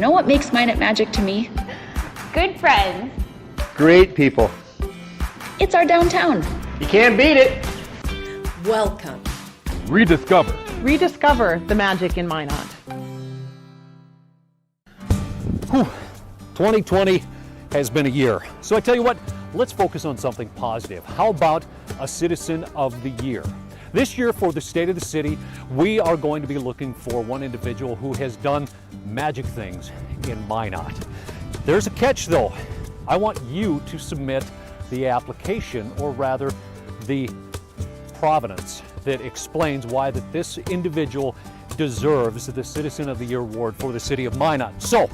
know what makes Minot magic to me? Good friends. Great people. It's our downtown. You can't beat it. Welcome. Rediscover. Rediscover the magic in Minot. 2020 has been a year. So I tell you what, let's focus on something positive. How about a Citizen of the Year? This year for the State of the City, we are going to be looking for one individual who has done magic things in Minot. There's a catch though. I want you to submit the application, or rather the provenance that explains why that this individual deserves the Citizen of the Year award for the City of Minot. So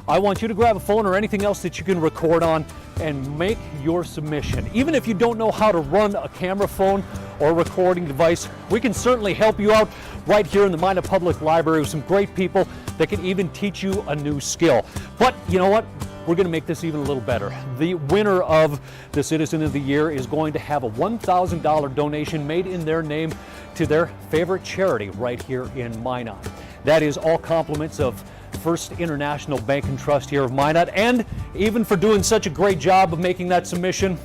I want you to grab a phone or anything else that you can record on and make your submission. Even if you don't know how to run a camera phone or recording device, we can certainly help you out right here in the Minot Public Library with some great people that can even teach you a new skill. But you know what? We're going to make this even a little better. The winner of the Citizen of the Year is going to have a $1,000 donation made in their name to their favorite charity right here in Minot. That is all compliments of First International Bank and Trust here of Minot, and even for doing such a great job of making that submission,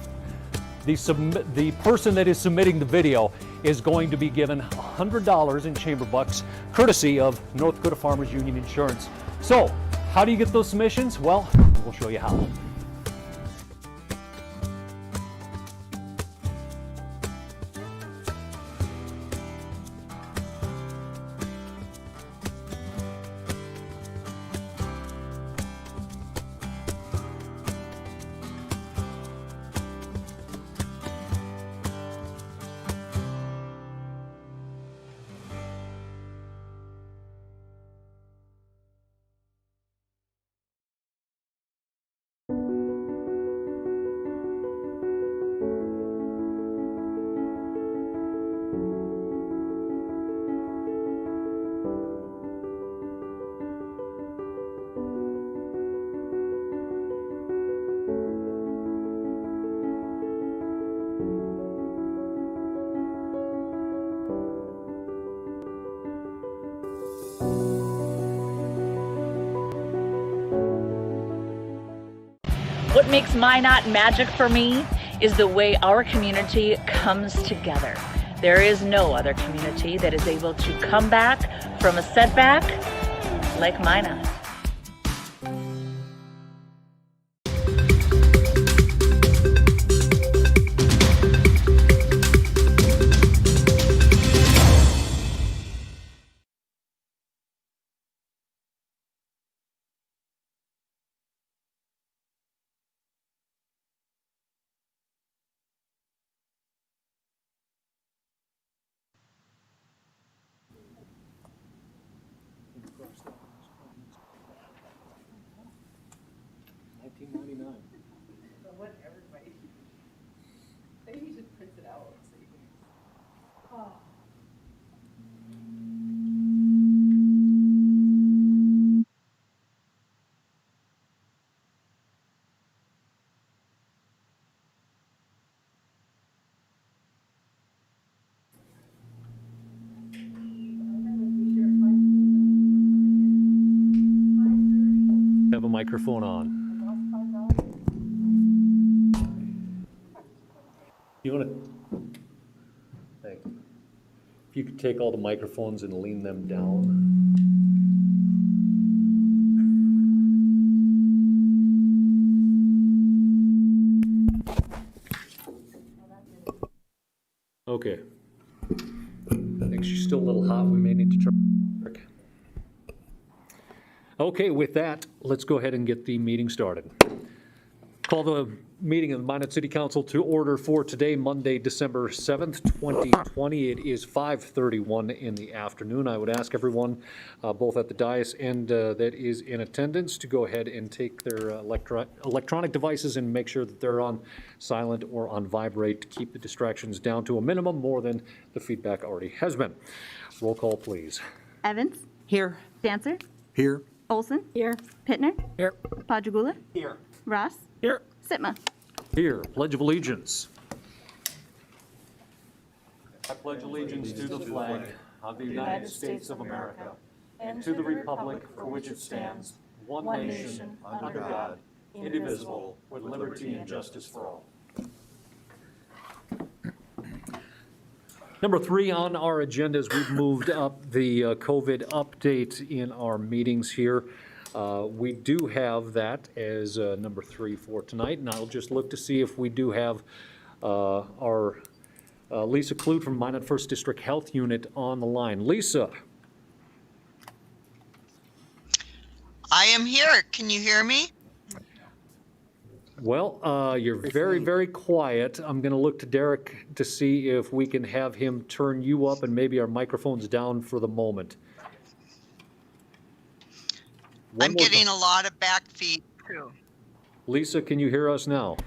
the person that is submitting the video is going to be given $100 in chamber bucks, courtesy of North Dakota Farmers Union Insurance. So, how do you get those submissions? Well, we'll show you how. What makes Minot magic for me is the way our community comes together. There is no other community that is able to come back from a setback like Minot. Have a microphone on. You want to? Thank you. If you could take all the microphones and lean them down. Okay. I think she's still a little hot. We may need to try. Okay, with that, let's go ahead and get the meeting started. Call the meeting of the Minot City Council to order for today, Monday, December 7th, 2020. It is 5:31 in the afternoon. I would ask everyone, both at the dais and that is in attendance, to go ahead and take their electronic devices and make sure that they're on silent or on vibrate to keep the distractions down to a minimum, more than the feedback already has been. Roll call, please. Evans? Here. Dancer? Here. Olson? Here. Pittner? Here. Padragula? Here. Ross? Here. Sitma? Here, Pledge of Allegiance. I pledge allegiance to the flag of the United States of America and to the republic for which it stands, one nation, under God, indivisible, with liberty and justice for all. Number 3 on our agenda is we've moved up the COVID update in our meetings here. We do have that as number 3 for tonight, and I'll just look to see if we do have our Lisa Clute from Minot First District Health Unit on the line. Lisa. I am here. Can you hear me? Well, you're very, very quiet. I'm going to look to Derek to see if we can have him turn you up and maybe our microphone's down for the moment. I'm getting a lot of back feed too. Lisa, can you hear us now?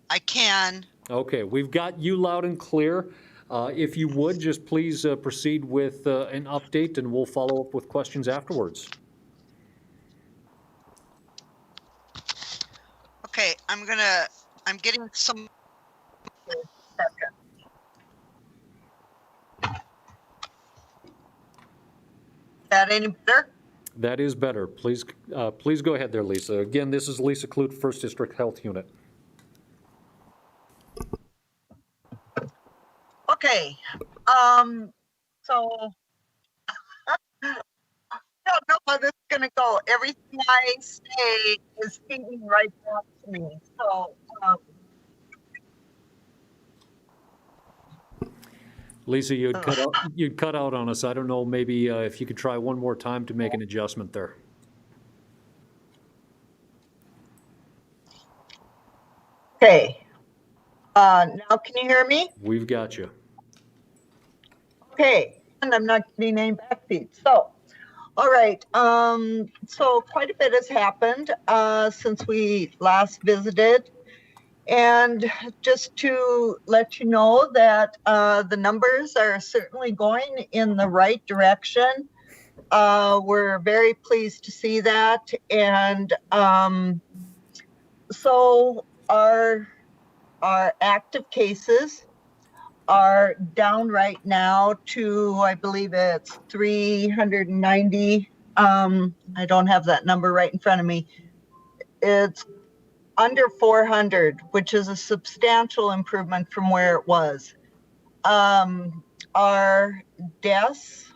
I can. Okay, we've got you loud and clear. If you would, just please proceed with an update and we'll follow up with questions afterwards. Okay, I'm getting some. That any better? That is better. Please go ahead there, Lisa. Again, this is Lisa Clute, First District Health Unit. Okay, so I don't know how this is gonna go. Everything I say is feeding right back to me, so, Lisa, you'd cut out on us. I don't know, maybe if you could try one more time to make an adjustment there. okay. Now can you hear me? We've got you. Okay, and I'm not getting any backfeed. So, all right. So quite a bit has happened since we last visited. And just to let you know that the numbers are certainly going in the right direction. We're very pleased to see that. And so our active cases are down right now to, I believe it's 390. I don't have that number right in front of me. It's under 400, which is a substantial improvement from where it was. Our deaths,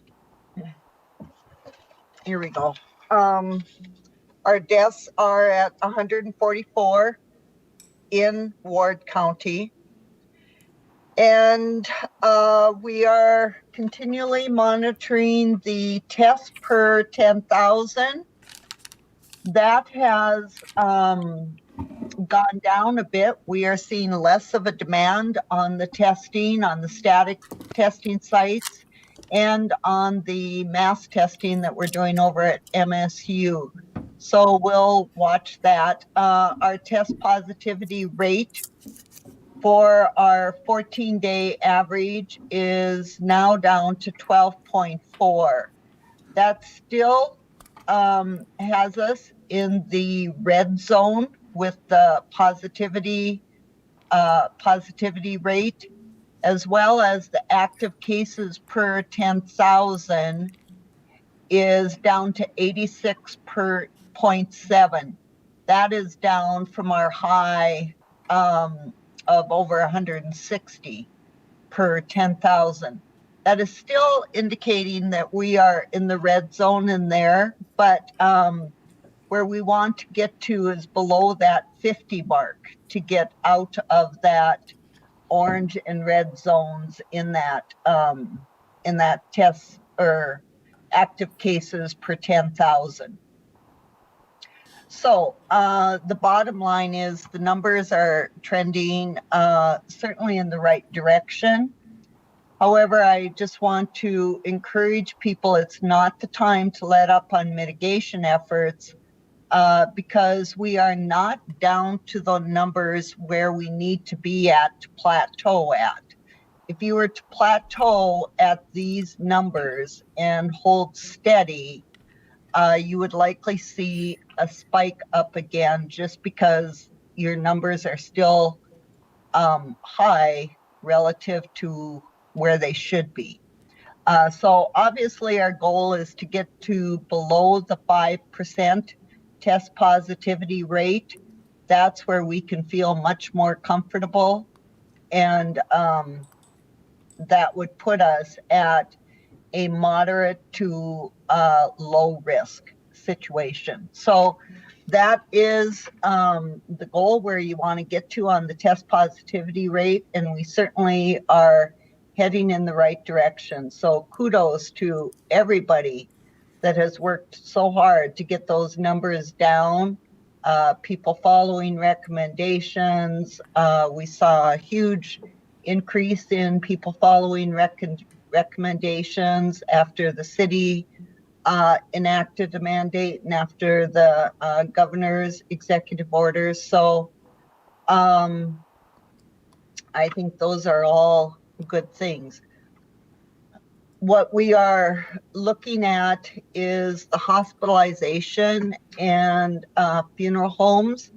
here we go. Our deaths are at 144 in Ward County. And we are continually monitoring the test per 10,000. That has gone down a bit. We are seeing less of a demand on the testing, on the static testing sites, and on the mass testing that we're doing over at MSU. So we'll watch that. Our test positivity rate for our 14-day average is now down to 12.4. That still has us in the red zone with the positivity rate, as well as the active cases per 10,000 is down to 86.7. That is down from our high of over 160 per 10,000. That is still indicating that we are in the red zone in there, but where we want to get to is below that 50 mark to get out of that orange and red zones in that test or active cases per 10,000. So the bottom line is the numbers are trending certainly in the right direction. However, I just want to encourage people, it's not the time to let up on mitigation efforts because we are not down to the numbers where we need to be at to plateau at. If you were to plateau at these numbers and hold steady, you would likely see a spike up again just because your numbers are still high relative to where they should be. So obviously our goal is to get to below the 5% test positivity rate. That's where we can feel much more comfortable, and that would put us at a moderate to low risk situation. So that is the goal, where you want to get to on the test positivity rate, and we certainly are heading in the right direction. So kudos to everybody that has worked so hard to get those numbers down. People following recommendations. We saw a huge increase in people following recommendations after the city enacted a mandate and after the governor's executive orders. So I think those are all good things. What we are looking at is the hospitalization and funeral homes.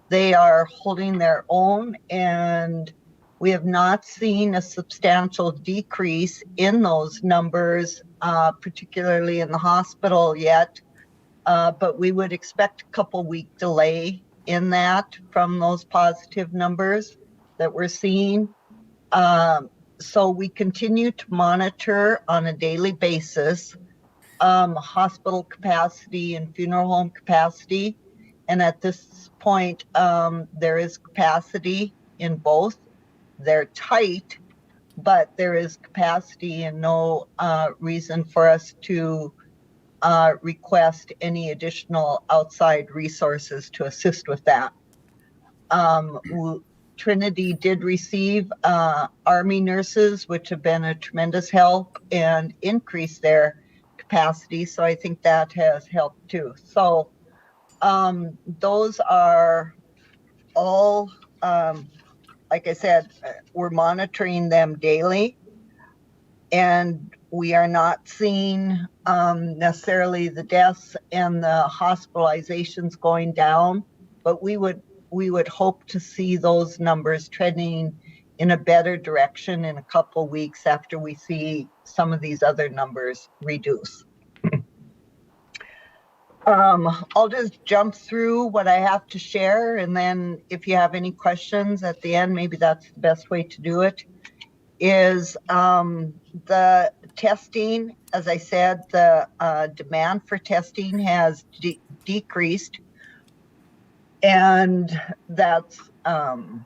They are holding their own, and we have not seen a substantial decrease in those numbers, particularly in the hospital yet. But we would expect a couple-week delay in that from those positive numbers that we're seeing. So we continue to monitor on a daily basis hospital capacity and funeral home capacity. And at this point, there is capacity in both. They're tight, but there is capacity, and no reason for us to request any additional outside resources to assist with that. Trinity did receive Army nurses, which have been a tremendous help and increased their capacity. So I think that has helped too. So those are all, like I said, we're monitoring them daily, and we are not seeing necessarily the deaths and the hospitalizations going down, but we would hope to see those numbers trending in a better direction in a couple weeks after we see some of these other numbers reduce. I'll just jump through what I have to share, and then if you have any questions at the end, maybe that's the best way to do it, is the testing. As I said, the demand for testing has decreased, and that's, I'm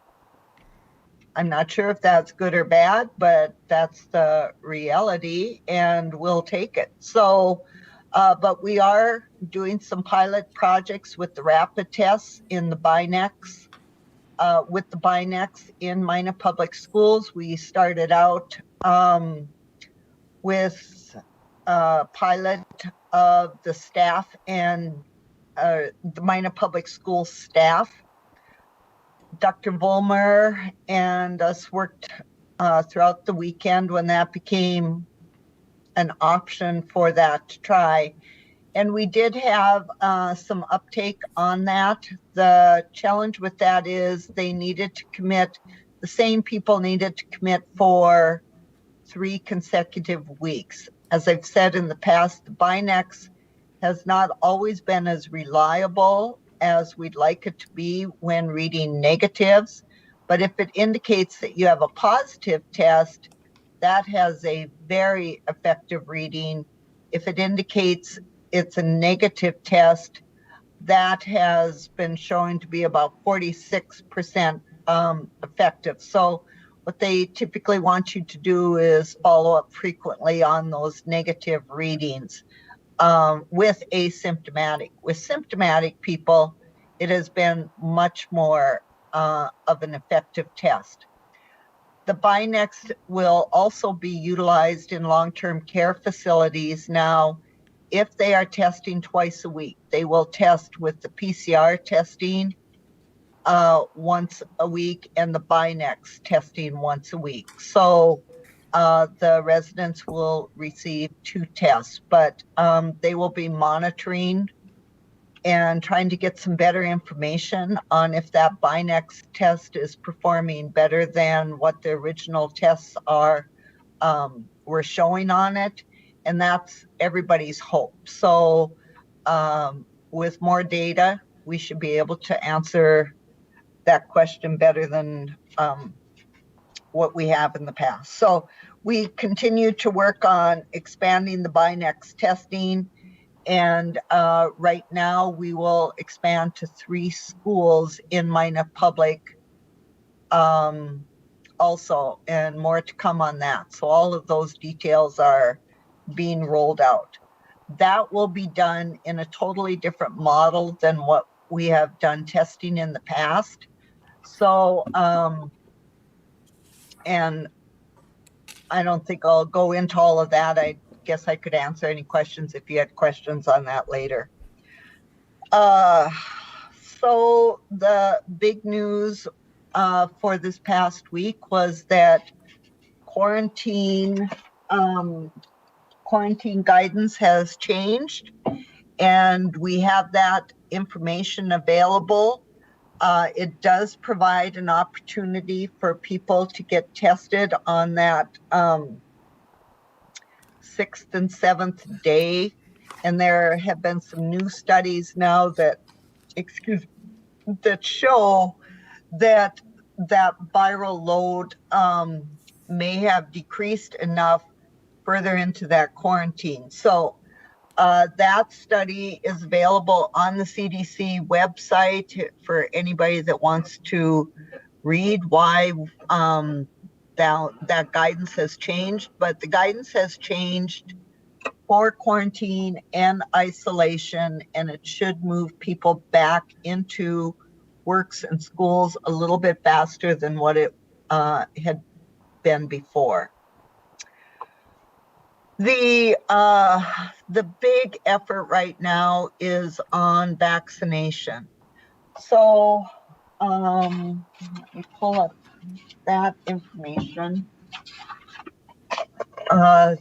not sure if that's good or bad, but that's the reality, and we'll take it. So, but we are doing some pilot projects with the rapid tests in the BINEX. With the BINEX in Mina Public Schools, we started out with a pilot of the staff and the Mina Public School staff. Dr. Vollmer and us worked throughout the weekend when that became an option for that to try. And we did have some uptake on that. The challenge with that is they needed to commit, the same people needed to commit for 3 consecutive weeks. As I've said in the past, the BINEX has not always been as reliable as we'd like it to be when reading negatives. But if it indicates that you have a positive test, that has a very effective reading. If it indicates it's a negative test, that has been shown to be about 46% effective. So what they typically want you to do is follow up frequently on those negative readings with asymptomatic. With symptomatic people, it has been much more of an effective test. The BINEX will also be utilized in long-term care facilities now. If they are testing twice a week, they will test with the PCR testing once a week and the BINEX testing once a week. So the residents will receive 2 tests, but they will be monitoring and trying to get some better information on if that BINEX test is performing better than what the original tests are we're showing on it, and that's everybody's hope. So with more data, we should be able to answer that question better than what we have in the past. So we continue to work on expanding the BINEX testing. And right now we will expand to 3 schools in Minot Public also, and more to come on that. So all of those details are being rolled out. That will be done in a totally different model than what we have done testing in the past. So, and I don't think I'll go into all of that. I guess I could answer any questions if you had questions on that later. So the big news for this past week was that quarantine guidance has changed, and we have that information available. It does provide an opportunity for people to get tested on that 6th and 7th day. And there have been some new studies now that, that show that that viral load may have decreased enough further into that quarantine. So that study is available on the CDC website for anybody that wants to read why that guidance has changed. But the guidance has changed for quarantine and isolation, and it should move people back into works and schools a little bit faster than what it had been before. The big effort right now is on vaccination. So let me pull up that information. The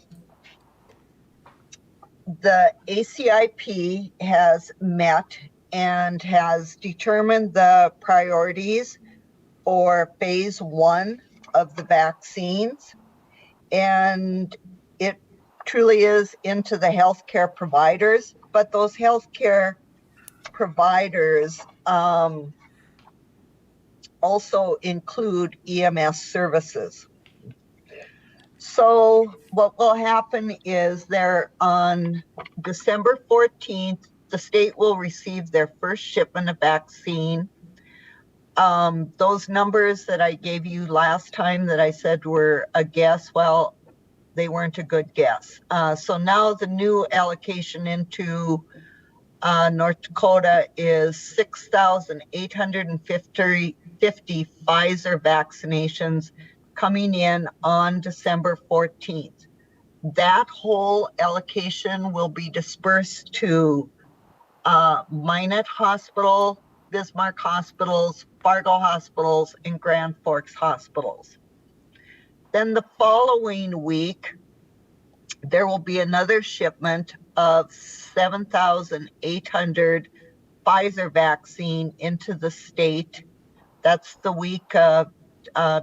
ACIP has met and has determined the priorities for phase 1 of the vaccines, and it truly is into the healthcare providers, but those healthcare providers also include EMS services. So what will happen is there on December 14th, the state will receive their first shipment of vaccine. Those numbers that I gave you last time that I said were a guess, well, they weren't a good guess. So now the new allocation into North Dakota is 6,850 Pfizer vaccinations coming in on December 14th. That whole allocation will be dispersed to Minot Hospital, Bismarck Hospitals, Fargo Hospitals, and Grand Forks Hospitals. Then the following week, there will be another shipment of 7,800 Pfizer vaccine into the state. That's the week of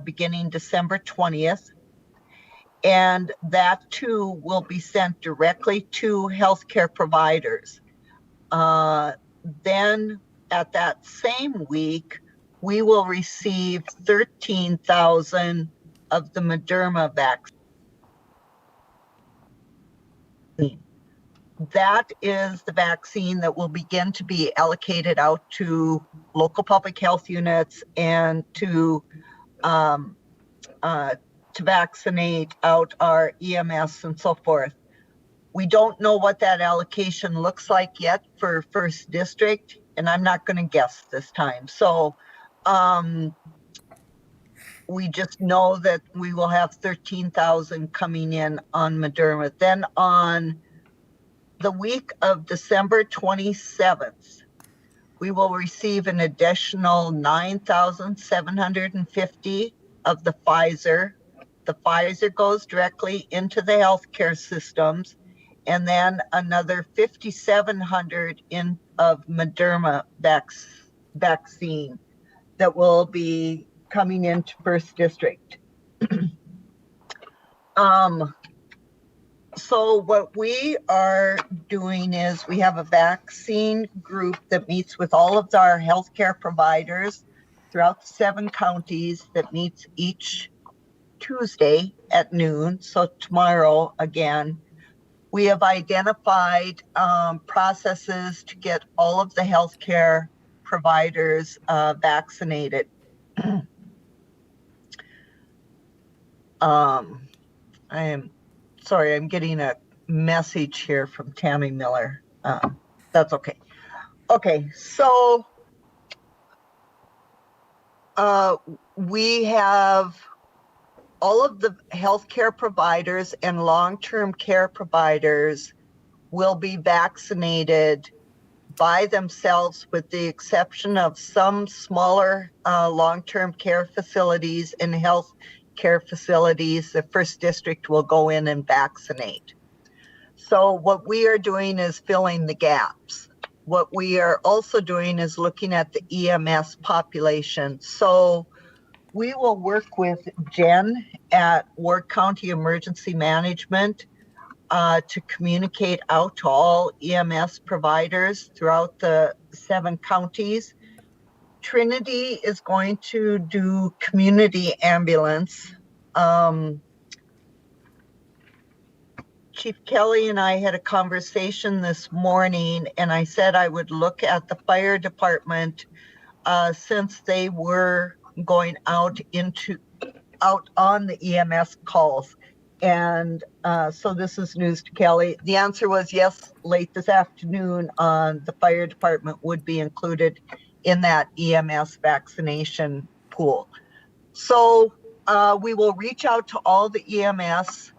beginning December 20th. And that too will be sent directly to healthcare providers. Then at that same week, we will receive 13,000 of the Moderna vaccine. That is the vaccine that will begin to be allocated out to local public health units and to vaccinate out our EMS and so forth. We don't know what that allocation looks like yet for first district, and I'm not going to guess this time. So we just know that we will have 13,000 coming in on Moderna. Then on the week of December 27th, we will receive an additional 9,750 of the Pfizer. The Pfizer goes directly into the healthcare systems, and then another 5,700 of Moderna vaccine that will be coming into first district. So what we are doing is we have a vaccine group that meets with all of our healthcare providers throughout the 7 counties that meets each Tuesday at noon. So tomorrow again, we have identified processes to get all of the healthcare providers vaccinated. I am sorry, I'm getting a message here from Tammy Miller. That's okay. Okay, so we have all of the healthcare providers and long-term care providers will be vaccinated by themselves, with the exception of some smaller long-term care facilities and health care facilities. The first district will go in and vaccinate. So what we are doing is filling the gaps. What we are also doing is looking at the EMS population. So we will work with Jen at Ward County Emergency Management to communicate out to all EMS providers throughout the 7 counties. Trinity is going to do community ambulance. Chief Kelly and I had a conversation this morning, and I said I would look at the fire department since they were going out on the EMS calls. And so this is news to Kelly. The answer was yes, late this afternoon the fire department would be included in that EMS vaccination pool. So we will reach out to all the EMS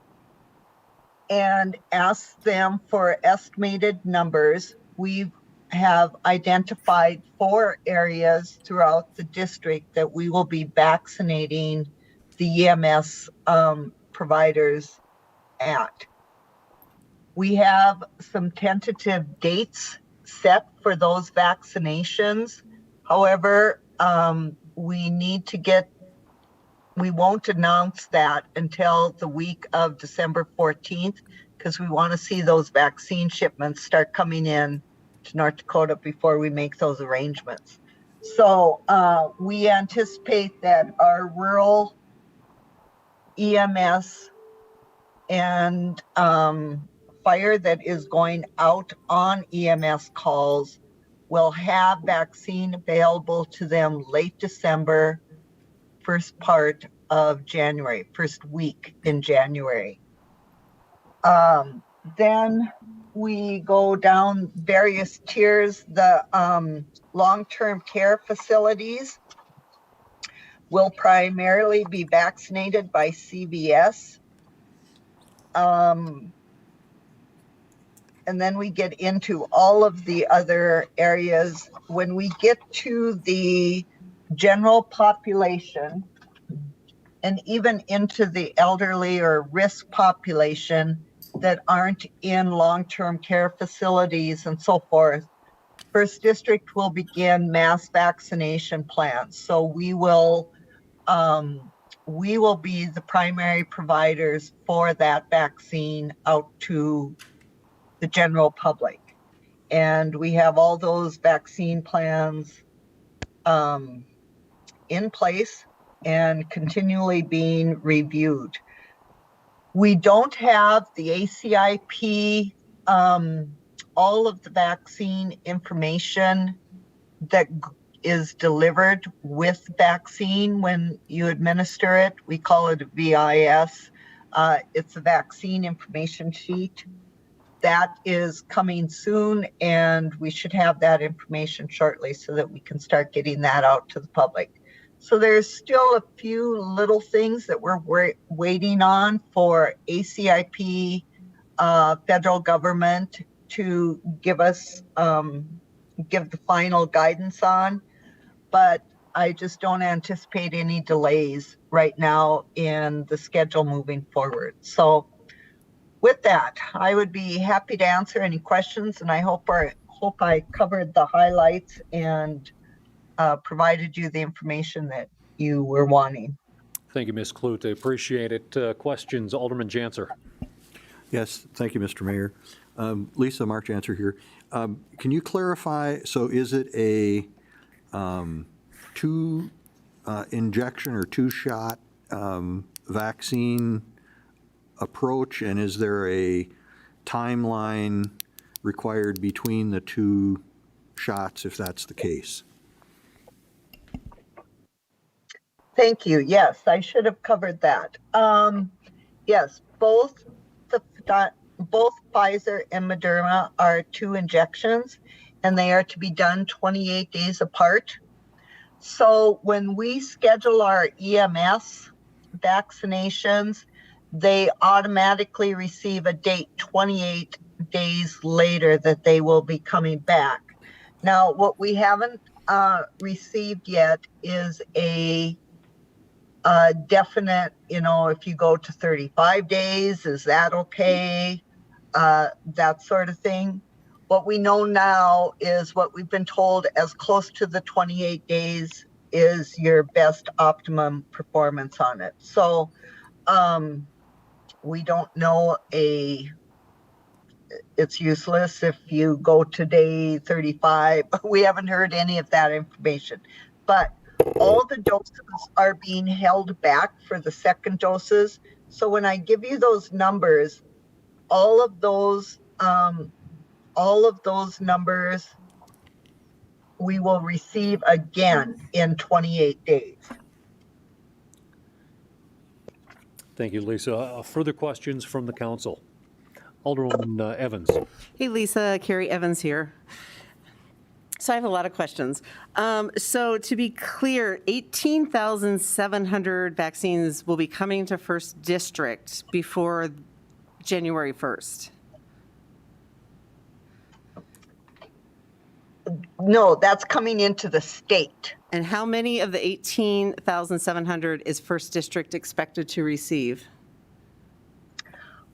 and ask them for estimated numbers. We have identified 4 areas throughout the district that we will be vaccinating the EMS providers at. We have some tentative dates set for those vaccinations. However, we won't announce that until the week of December 14th, because we want to see those vaccine shipments start coming in to North Dakota before we make those arrangements. So we anticipate that our rural EMS and fire that is going out on EMS calls will have vaccine available to them late December, first part of January, first week in January. Then we go down various tiers. The long-term care facilities will primarily be vaccinated by CVS. And then we get into all of the other areas. When we get to the general population and even into the elderly or risk population that aren't in long-term care facilities and so forth, First District will begin mass vaccination plans. So we will be the primary providers for that vaccine out to the general public. And we have all those vaccine plans in place and continually being reviewed. We don't have the ACIP, all of the vaccine information that is delivered with vaccine when you administer it. We call it a VIS. It's a vaccine information sheet. That is coming soon, and we should have that information shortly so that we can start getting that out to the public. So there's still a few little things that we're waiting on for ACIP, federal government to give us, give the final guidance on, but I just don't anticipate any delays right now in the schedule moving forward. So with that, I would be happy to answer any questions, and I hope I covered the highlights and provided you the information that you were wanting. Thank you, Ms. Clute. I appreciate it. Questions, Alderman Janser. Yes, thank you, Mr. Mayor. Lisa, Mark Janser here. Can you clarify, so is it a two injection or two-shot vaccine approach, and is there a timeline required between the two shots if that's the case? Thank you. Yes, I should have covered that. Yes, both Pfizer and Moderna are 2 injections, and they are to be done 28 days apart. So when we schedule our EMS vaccinations, they automatically receive a date 28 days later that they will be coming back. Now, what we haven't received yet is a definite, if you go to 35 days, is that okay? That sort of thing. What we know now is what we've been told, as close to the 28 days is your best optimum performance on it. So we don't know it's useless if you go to day 35. We haven't heard any of that information. But all the doses are being held back for the second doses. So when I give you those numbers, all of those numbers we will receive again in 28 days. Thank you, Lisa. Further questions from the council? Alderwoman Evans. Hey, Lisa, Carrie Evans here. So I have a lot of questions. So to be clear, 18,700 vaccines will be coming to First District before January 1st. No, that's coming into the state. And how many of the 18,700 is First District expected to receive?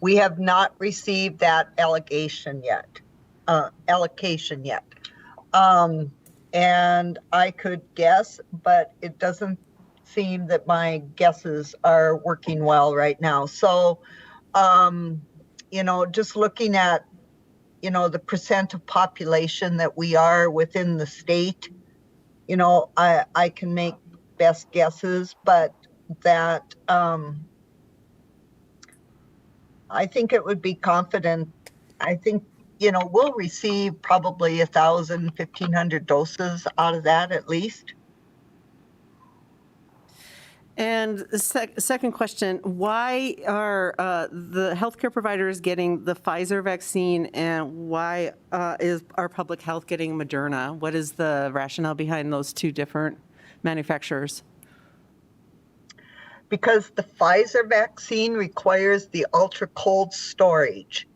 We have not received that allocation yet. And I could guess, but it doesn't seem that my guesses are working well right now. So, just looking at, the percent of population that we are within the state, I can make best guesses, but that I think it would be confident. I think, we'll receive probably 1,000, 1,500 doses out of that at least. And the second question, why are the healthcare providers getting the Pfizer vaccine, and why is our public health getting Moderna? What is the rationale behind those two different manufacturers? Because the Pfizer vaccine requires the ultra cold storage.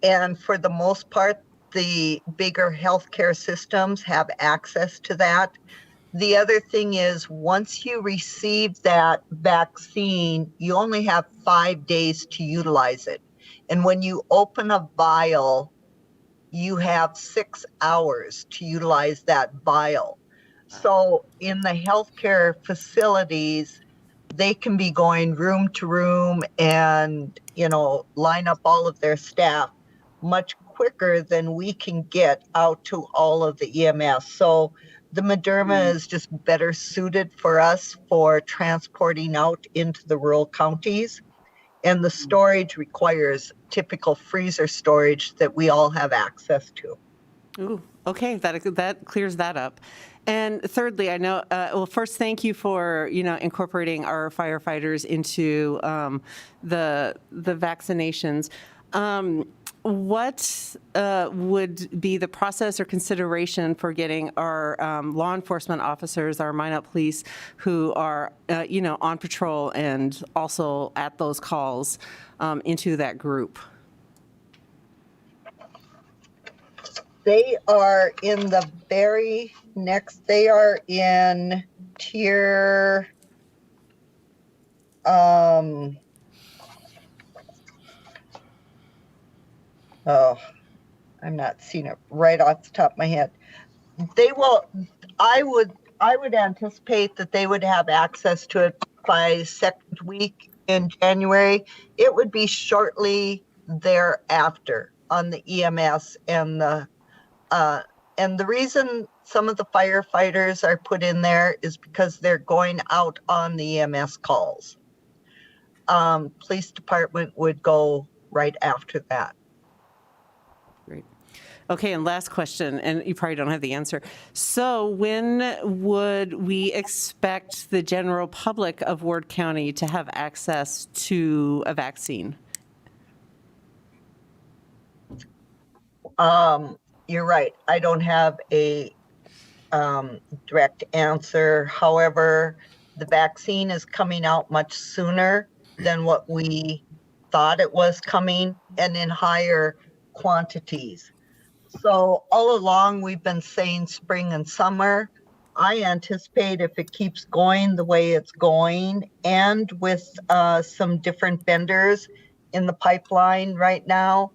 And for the most part, the bigger healthcare systems have access to that. The other thing is, once you receive that vaccine, you only have 5 days to utilize it. And when you open a vial, you have 6 hours to utilize that vial. So in the healthcare facilities, they can be going room to room and, line up all of their staff much quicker than we can get out to all of the EMS. So the Moderna is just better suited for us for transporting out into the rural counties. And the storage requires typical freezer storage that we all have access to. Ooh, okay, that clears that up. And thirdly, I know, first, thank you for, incorporating our firefighters into the vaccinations. What would be the process or consideration for getting our law enforcement officers, our Minot police, who are, on patrol and also at those calls into that group? They are in the very next, they are in tier, I'm not seeing it right off the top of my head. They will, I would anticipate that they would have access to it by second week in January, it would be shortly thereafter on the EMS and the reason some of the firefighters are put in there is because they're going out on the EMS calls. Police department would go right after that. Great. Okay, and last question, and you probably don't have the answer. So when would we expect the general public of Ward County to have access to a vaccine? You're right. I don't have a direct answer. However, the vaccine is coming out much sooner than what we thought it was coming and in higher quantities. So all along we've been saying spring and summer. I anticipate if it keeps going the way it's going and with some different vendors in the pipeline right now,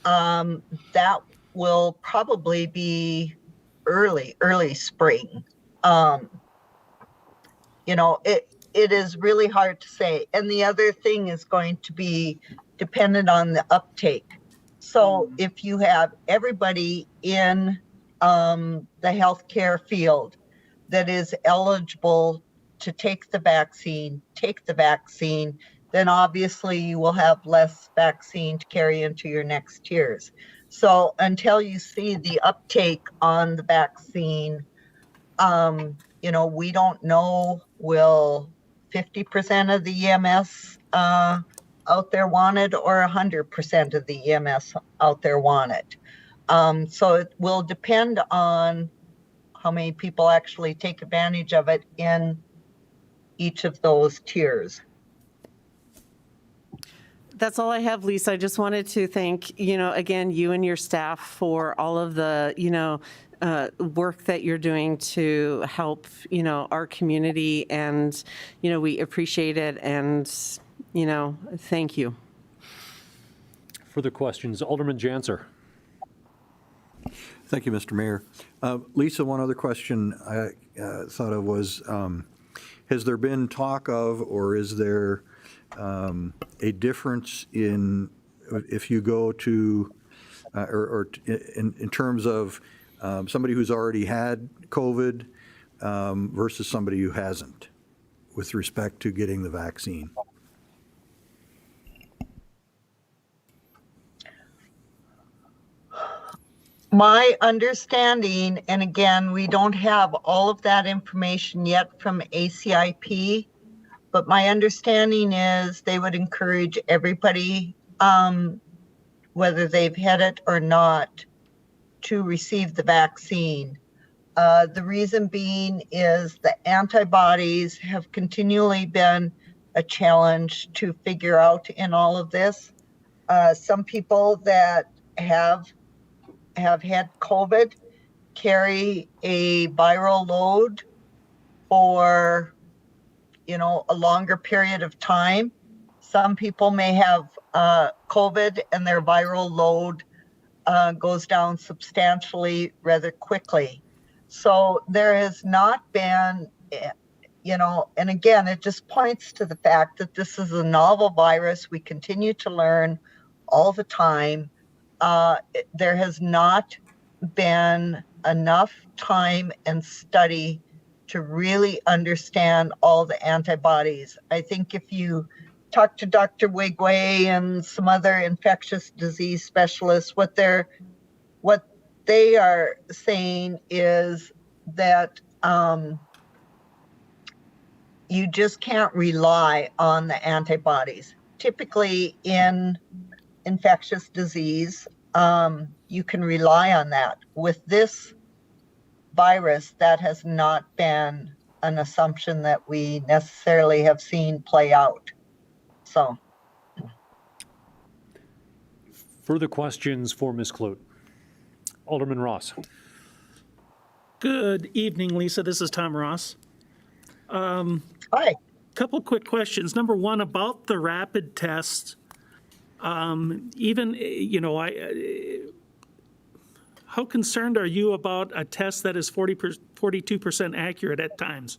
that will probably be early spring. It is really hard to say. And the other thing is going to be dependent on the uptake. So if you have everybody in the healthcare field that is eligible to take the vaccine, then obviously you will have less vaccine to carry into your next tiers. So until you see the uptake on the vaccine, we don't know, will 50% of the EMS out there want it or 100% of the EMS out there want it. So it will depend on how many people actually take advantage of it in each of those tiers. That's all I have, Lisa. I just wanted to thank, again, you and your staff for all of the, work that you're doing to help, our community. And, we appreciate it. And, thank you. Further questions? Alderman Janser. Thank you, Mr. Mayor. Lisa, one other question I thought of was, has there been talk of, or is there a difference in if you go to, or in terms of somebody who's already had COVID versus somebody who hasn't with respect to getting the vaccine? My understanding, and again, we don't have all of that information yet from ACIP, but my understanding is they would encourage everybody, whether they've had it or not, to receive the vaccine. The reason being is the antibodies have continually been a challenge to figure out in all of this. Some people that have had COVID carry a viral load for a longer period of time. Some people may have COVID and their viral load goes down substantially rather quickly. So there has not been, and again, it just points to the fact that this is a novel virus. We continue to learn all the time. There has not been enough time and study to really understand all the antibodies. I think if you talk to Dr. Wigway and some other infectious disease specialists, what they are saying is that you just can't rely on the antibodies. Typically in infectious disease, you can rely on that. With this virus, that has not been an assumption that we necessarily have seen play out. So. Further questions for Ms. Clute? Alderman Ross. Good evening, Lisa. This is Tom Ross. Hi. Couple quick questions. Number one, about the rapid tests. How concerned are you about a test that is 42% accurate at times?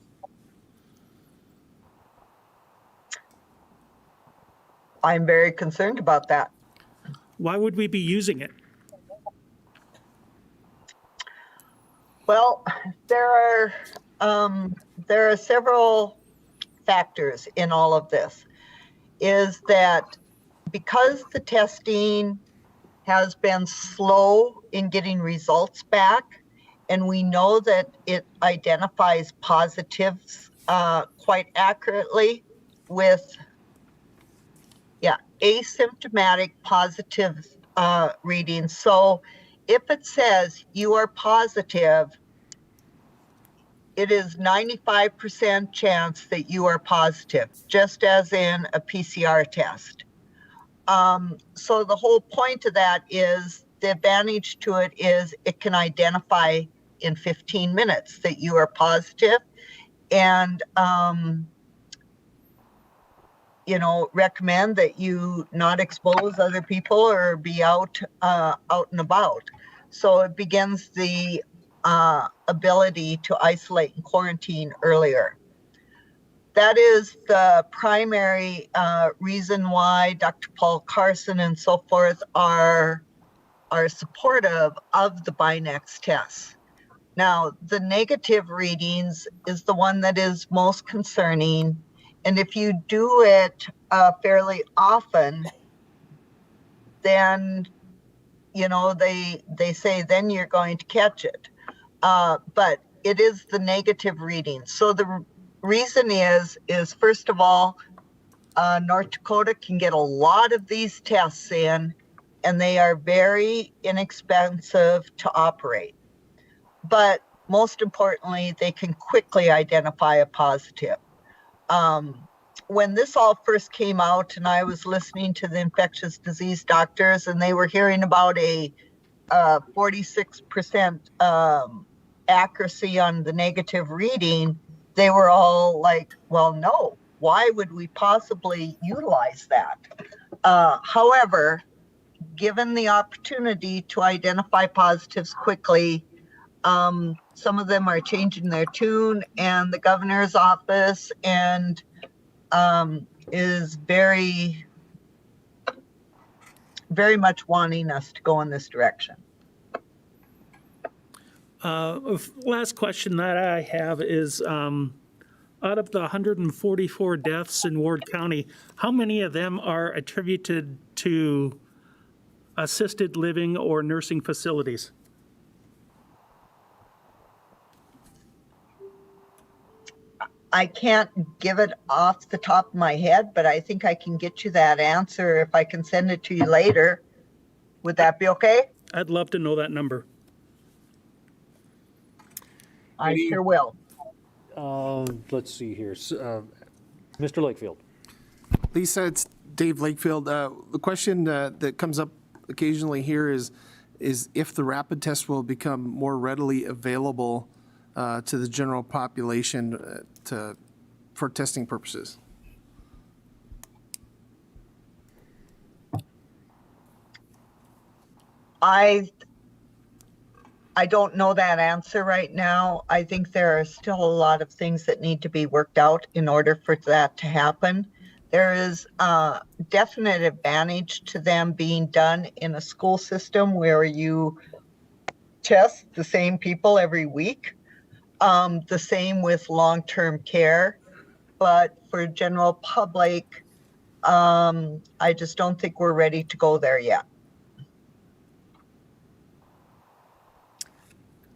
I'm very concerned about that. Why would we be using it? Well, there are several factors in all of this. Is that because the testing has been slow in getting results back, and we know that it identifies positives quite accurately with, asymptomatic positive readings. So if it says you are positive, it is 95% chance that you are positive, just as in a PCR test. So the whole point of that is the advantage to it is it can identify in 15 minutes that you are positive and, recommend that you not expose other people or be out and about. So it begins the ability to isolate and quarantine earlier. That is the primary reason why Dr. Paul Carson and so forth are supportive of the Binax tests. Now, the negative readings is the one that is most concerning. And if you do it fairly often, then, they say then you're going to catch it. But it is the negative reading. So the reason is first of all, North Dakota can get a lot of these tests in, and they are very inexpensive to operate. But most importantly, they can quickly identify a positive. When this all first came out, and I was listening to the infectious disease doctors, and they were hearing about a 46% accuracy on the negative reading, they were all like, well, no, why would we possibly utilize that? However, given the opportunity to identify positives quickly, some of them are changing their tune, and the governor's office is very, very much wanting us to go in this direction. Last question that I have is, out of the 144 deaths in Ward County, how many of them are attributed to assisted living or nursing facilities? I can't give it off the top of my head, but I think I can get you that answer if I can send it to you later. Would that be okay? I'd love to know that number. I sure will. Let's see here. Mr. Lakefield. Lisa, it's Dave Lakefield. The question that comes up occasionally here is if the rapid test will become more readily available to the general population for testing purposes. I don't know that answer right now. I think there are still a lot of things that need to be worked out in order for that to happen. There is a definite advantage to them being done in a school system where you test the same people every week. The same with long-term care. But for general public, I just don't think we're ready to go there yet.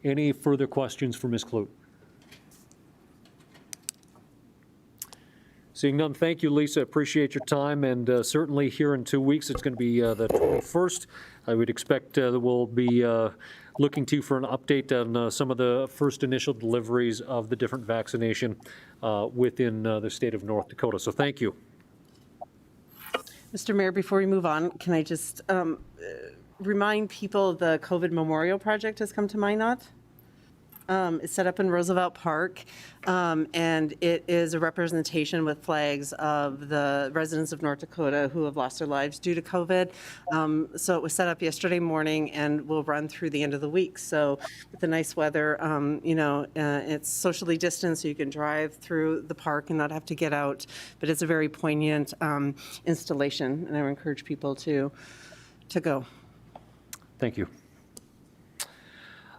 Any further questions for Ms. Clute? Seeing none, thank you, Lisa. Appreciate your time, and certainly here in 2 weeks, it's going to be the 21st. I would expect that we'll be looking to you for an update on some of the first initial deliveries of the different vaccination within the state of North Dakota. So thank you. Mr. Mayor, before we move on, can I just remind people the COVID Memorial Project has come to Minot? It's set up in Roosevelt Park, and it is a representation with flags of the residents of North Dakota who have lost their lives due to COVID. So it was set up yesterday morning and will run through the end of the week. So with the nice weather, it's socially distanced, so you can drive through the park and not have to get out. But it's a very poignant installation, and I would encourage people to go. Thank you.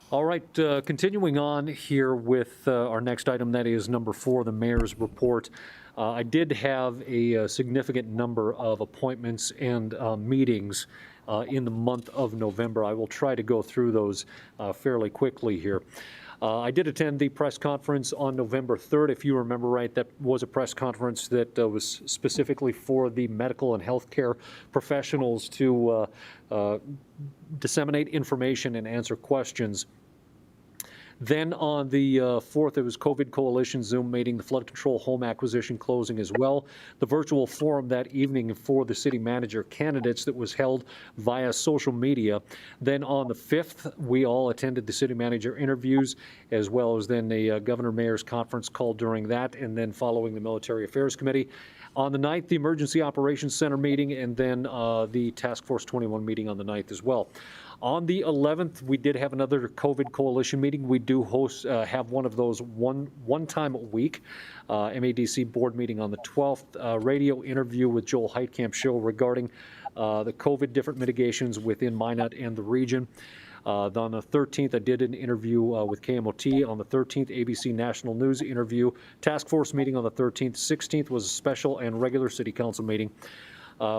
All right, continuing on here with our next item, that is number 4, the mayor's report. I did have a significant number of appointments and meetings in the month of November. I will try to go through those fairly quickly here. I did attend the press conference on November 3rd. If you remember right, that was a press conference that was specifically for the medical and healthcare professionals to disseminate information and answer questions. Then on the 4th, it was COVID Coalition Zoom meeting, the flood control home acquisition closing as well. The virtual forum that evening for the city manager candidates that was held via social media. Then on the 5th, we all attended the city manager interviews, as well as then the governor mayor's conference call during that, and then following the military affairs committee. On the 9th, the Emergency Operations Center meeting, and then the Task Force 21 meeting on the 9th as well. On the 11th, we did have another COVID coalition meeting. We do have one of those one time a week. MADC board meeting on the 12th. Radio interview with Joel Heitkamp show regarding the COVID different mitigations within Minot and the region. On the 13th, I did an interview with KMOT. On the 13th, ABC National News interview. Task Force meeting on the 13th. 16th was a special and regular city council meeting.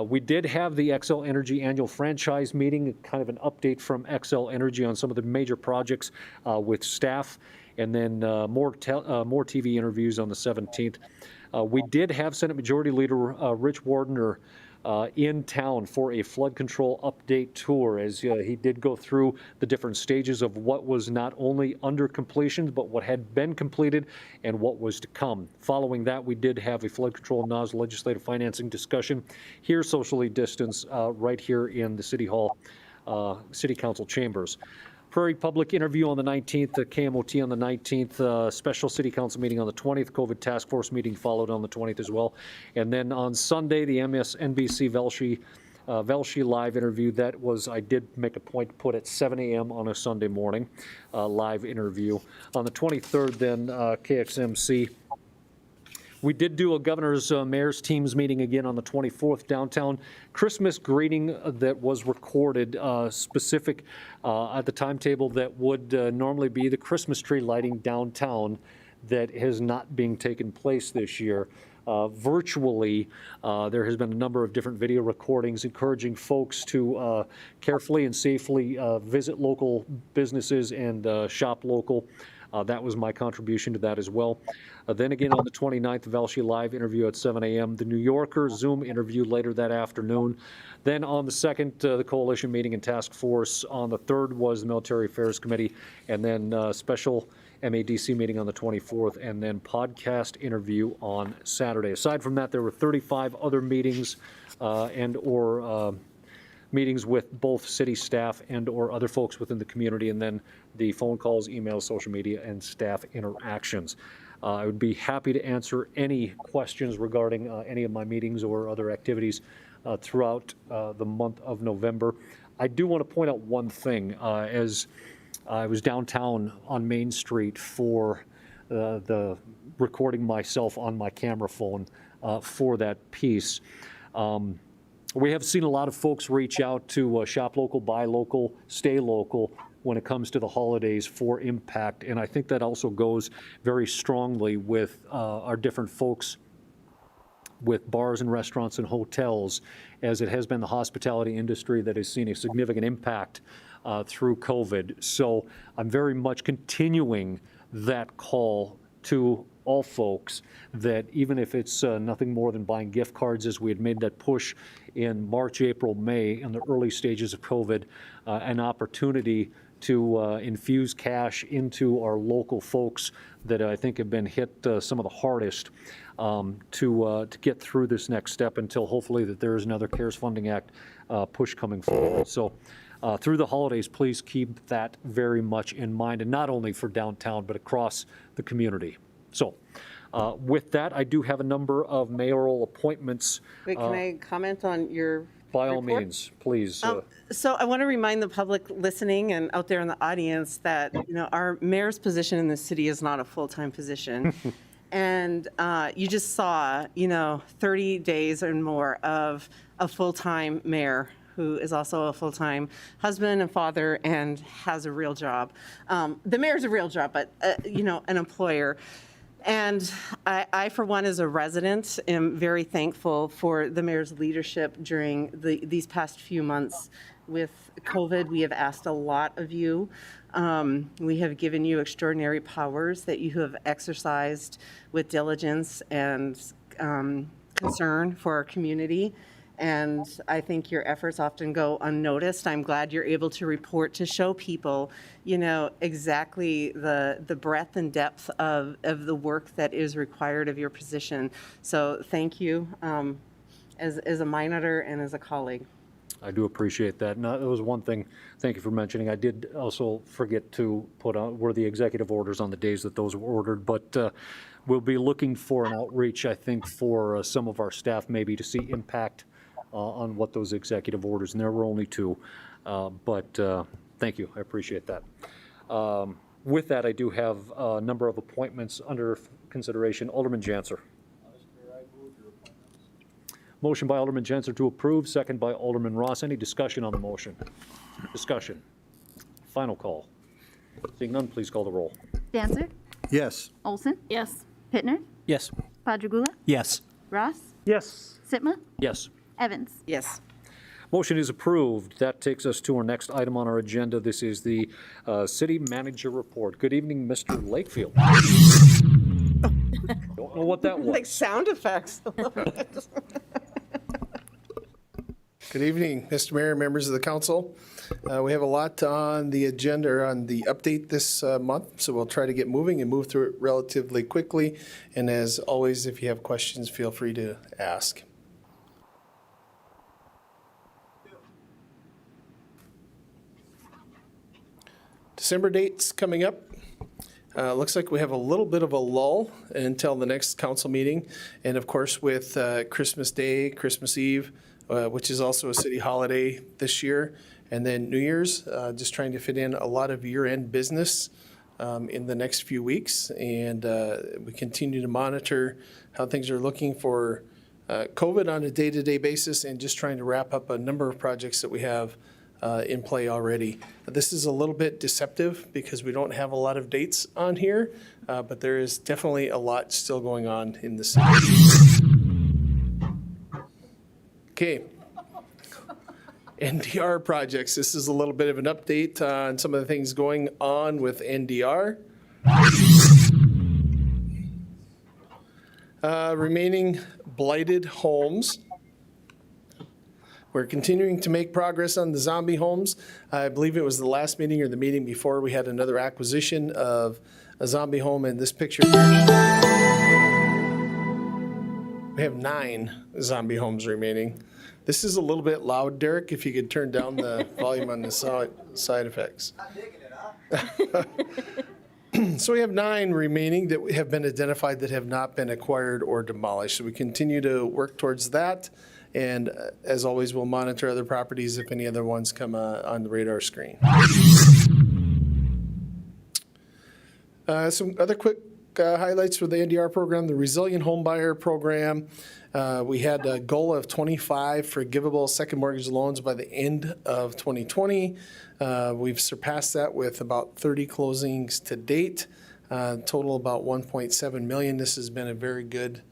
We did have the Xcel Energy annual franchise meeting, kind of an update from Xcel Energy on some of the major projects with staff, and then more TV interviews on the 17th. We did have Senate Majority Leader Rich Wardner in town for a flood control update tour, as he did go through the different stages of what was not only under completion, but what had been completed and what was to come. Following that, we did have a flood control NOS legislative financing discussion here, socially distanced, right here in the City Hall, City Council chambers. Prairie Public interview on the 19th, the KMOT on the 19th, special city council meeting on the 20th, COVID task force meeting followed on the 20th as well. And then on Sunday, the MSNBC Velshi live interview. That was, I did make a point to put at 7 a.m. on a Sunday morning, live interview. On the 23rd, then KXMC. We did do a governor's mayor's teams meeting again on the 24th downtown. Christmas greeting that was recorded specific at the timetable that would normally be the Christmas tree lighting downtown that has not been taken place this year. Virtually, there has been a number of different video recordings encouraging folks to carefully and safely visit local businesses and shop local. That was my contribution to that as well. Then again on the 29th, the Velshi live interview at 7 a.m. The New Yorker Zoom interview later that afternoon. Then on the 2nd, the coalition meeting and task force. On the 3rd was the Military Affairs Committee, and then special MADC meeting on the 24th, and then podcast interview on Saturday. Aside from that, there were 35 other meetings and/or meetings with both city staff and or other folks within the community, and then the phone calls, emails, social media, and staff interactions. I would be happy to answer any questions regarding any of my meetings or other activities throughout the month of November. I do want to point out one thing. As I was downtown on Main Street for the recording myself on my camera phone for that piece. We have seen a lot of folks reach out to shop local, buy local, stay local when it comes to the holidays for impact. And I think that also goes very strongly with our different folks with bars and restaurants and hotels, as it has been the hospitality industry that has seen a significant impact through COVID. So I'm very much continuing that call to all folks that even if it's nothing more than buying gift cards, as we had made that push in March, April, May, in the early stages of COVID, an opportunity to infuse cash into our local folks that I think have been hit some of the hardest to get through this next step until hopefully that there is another CARES Funding Act push coming forward. So through the holidays, please keep that very much in mind, and not only for downtown, but across the community. So with that, I do have a number of mayoral appointments. Wait, can I comment on your By all report? means, please. So I want to remind the public listening and out there in the audience that, our mayor's position in this city is not a full-time position. And you just saw, 30 days or more of a full-time mayor who is also a full-time husband and father and has a real job. The mayor's a real job, but, an employer. And I, for one, as a resident, am very thankful for the mayor's leadership during these past few months. With COVID, we have asked a lot of you. We have given you extraordinary powers that you have exercised with diligence and concern for our community. And I think your efforts often go unnoticed. I'm glad you're able to report to show people, exactly the breadth and depth of the work that is required of your position. So thank you as a monitor and as a colleague. I do appreciate that. Now, there was one thing, thank you for mentioning. I did also forget to put on, were the executive orders on the days that those were ordered, but we'll be looking for an outreach, I think, for some of our staff maybe to see impact on what those executive orders, and there were only 2, but thank you, I appreciate that. With that, I do have a number of appointments under consideration. Alderman Janser. Motion by Alderman Janser to approve, second by Alderman Ross. Any discussion on the motion? Discussion. Final call. Seeing none, please call the roll. Dancer, Yes. Olson. Yes. Pittner, Yes. Padragula, Yes. Ross, Yes. Sitma, Yes. Evans. Yes. Motion is approved. That takes us to our next item on our agenda. This is the City Manager Report. Good evening, Mr. Lakefield. Don't know what that was. Like sound effects. Good evening, Mr. Mayor, members of the council. We have a lot on the agenda on the update this month, so we'll try to get moving and move through it relatively quickly. And as always, if you have questions, feel free to ask. December dates coming up. Looks like we have a little bit of a lull until the next council meeting. And of course, with Christmas Day, Christmas Eve, which is also a city holiday this year, and then New Year's, just trying to fit in a lot of year-end business in the next few weeks. And we continue to monitor how things are looking for COVID on a day-to-day basis and just trying to wrap up a number of projects that we have in play already. This is a little bit deceptive because we don't have a lot of dates on here, but there is definitely a lot still going on in the city. Okay. NDR projects. This is a little bit of an update on some of the things going on with NDR. Remaining blighted homes. We're continuing to make progress on the zombie homes. I believe it was the last meeting or the meeting before we had another acquisition of a zombie home in this picture. We have 9 zombie homes remaining. This is a little bit loud, Derek, if you could turn down the volume on the side effects. I'm digging it up. So we have 9 remaining that have been identified that have not been acquired or demolished. So we continue to work towards that. And as always, we'll monitor other properties if any other ones come on the radar screen. Some other quick highlights for the NDR program, the Resilient Homebuyer Program. We had a goal of 25 forgivable second mortgage loans by the end of 2020. We've surpassed that with about 30 closings to date, total about 1.7 million. This has been a very good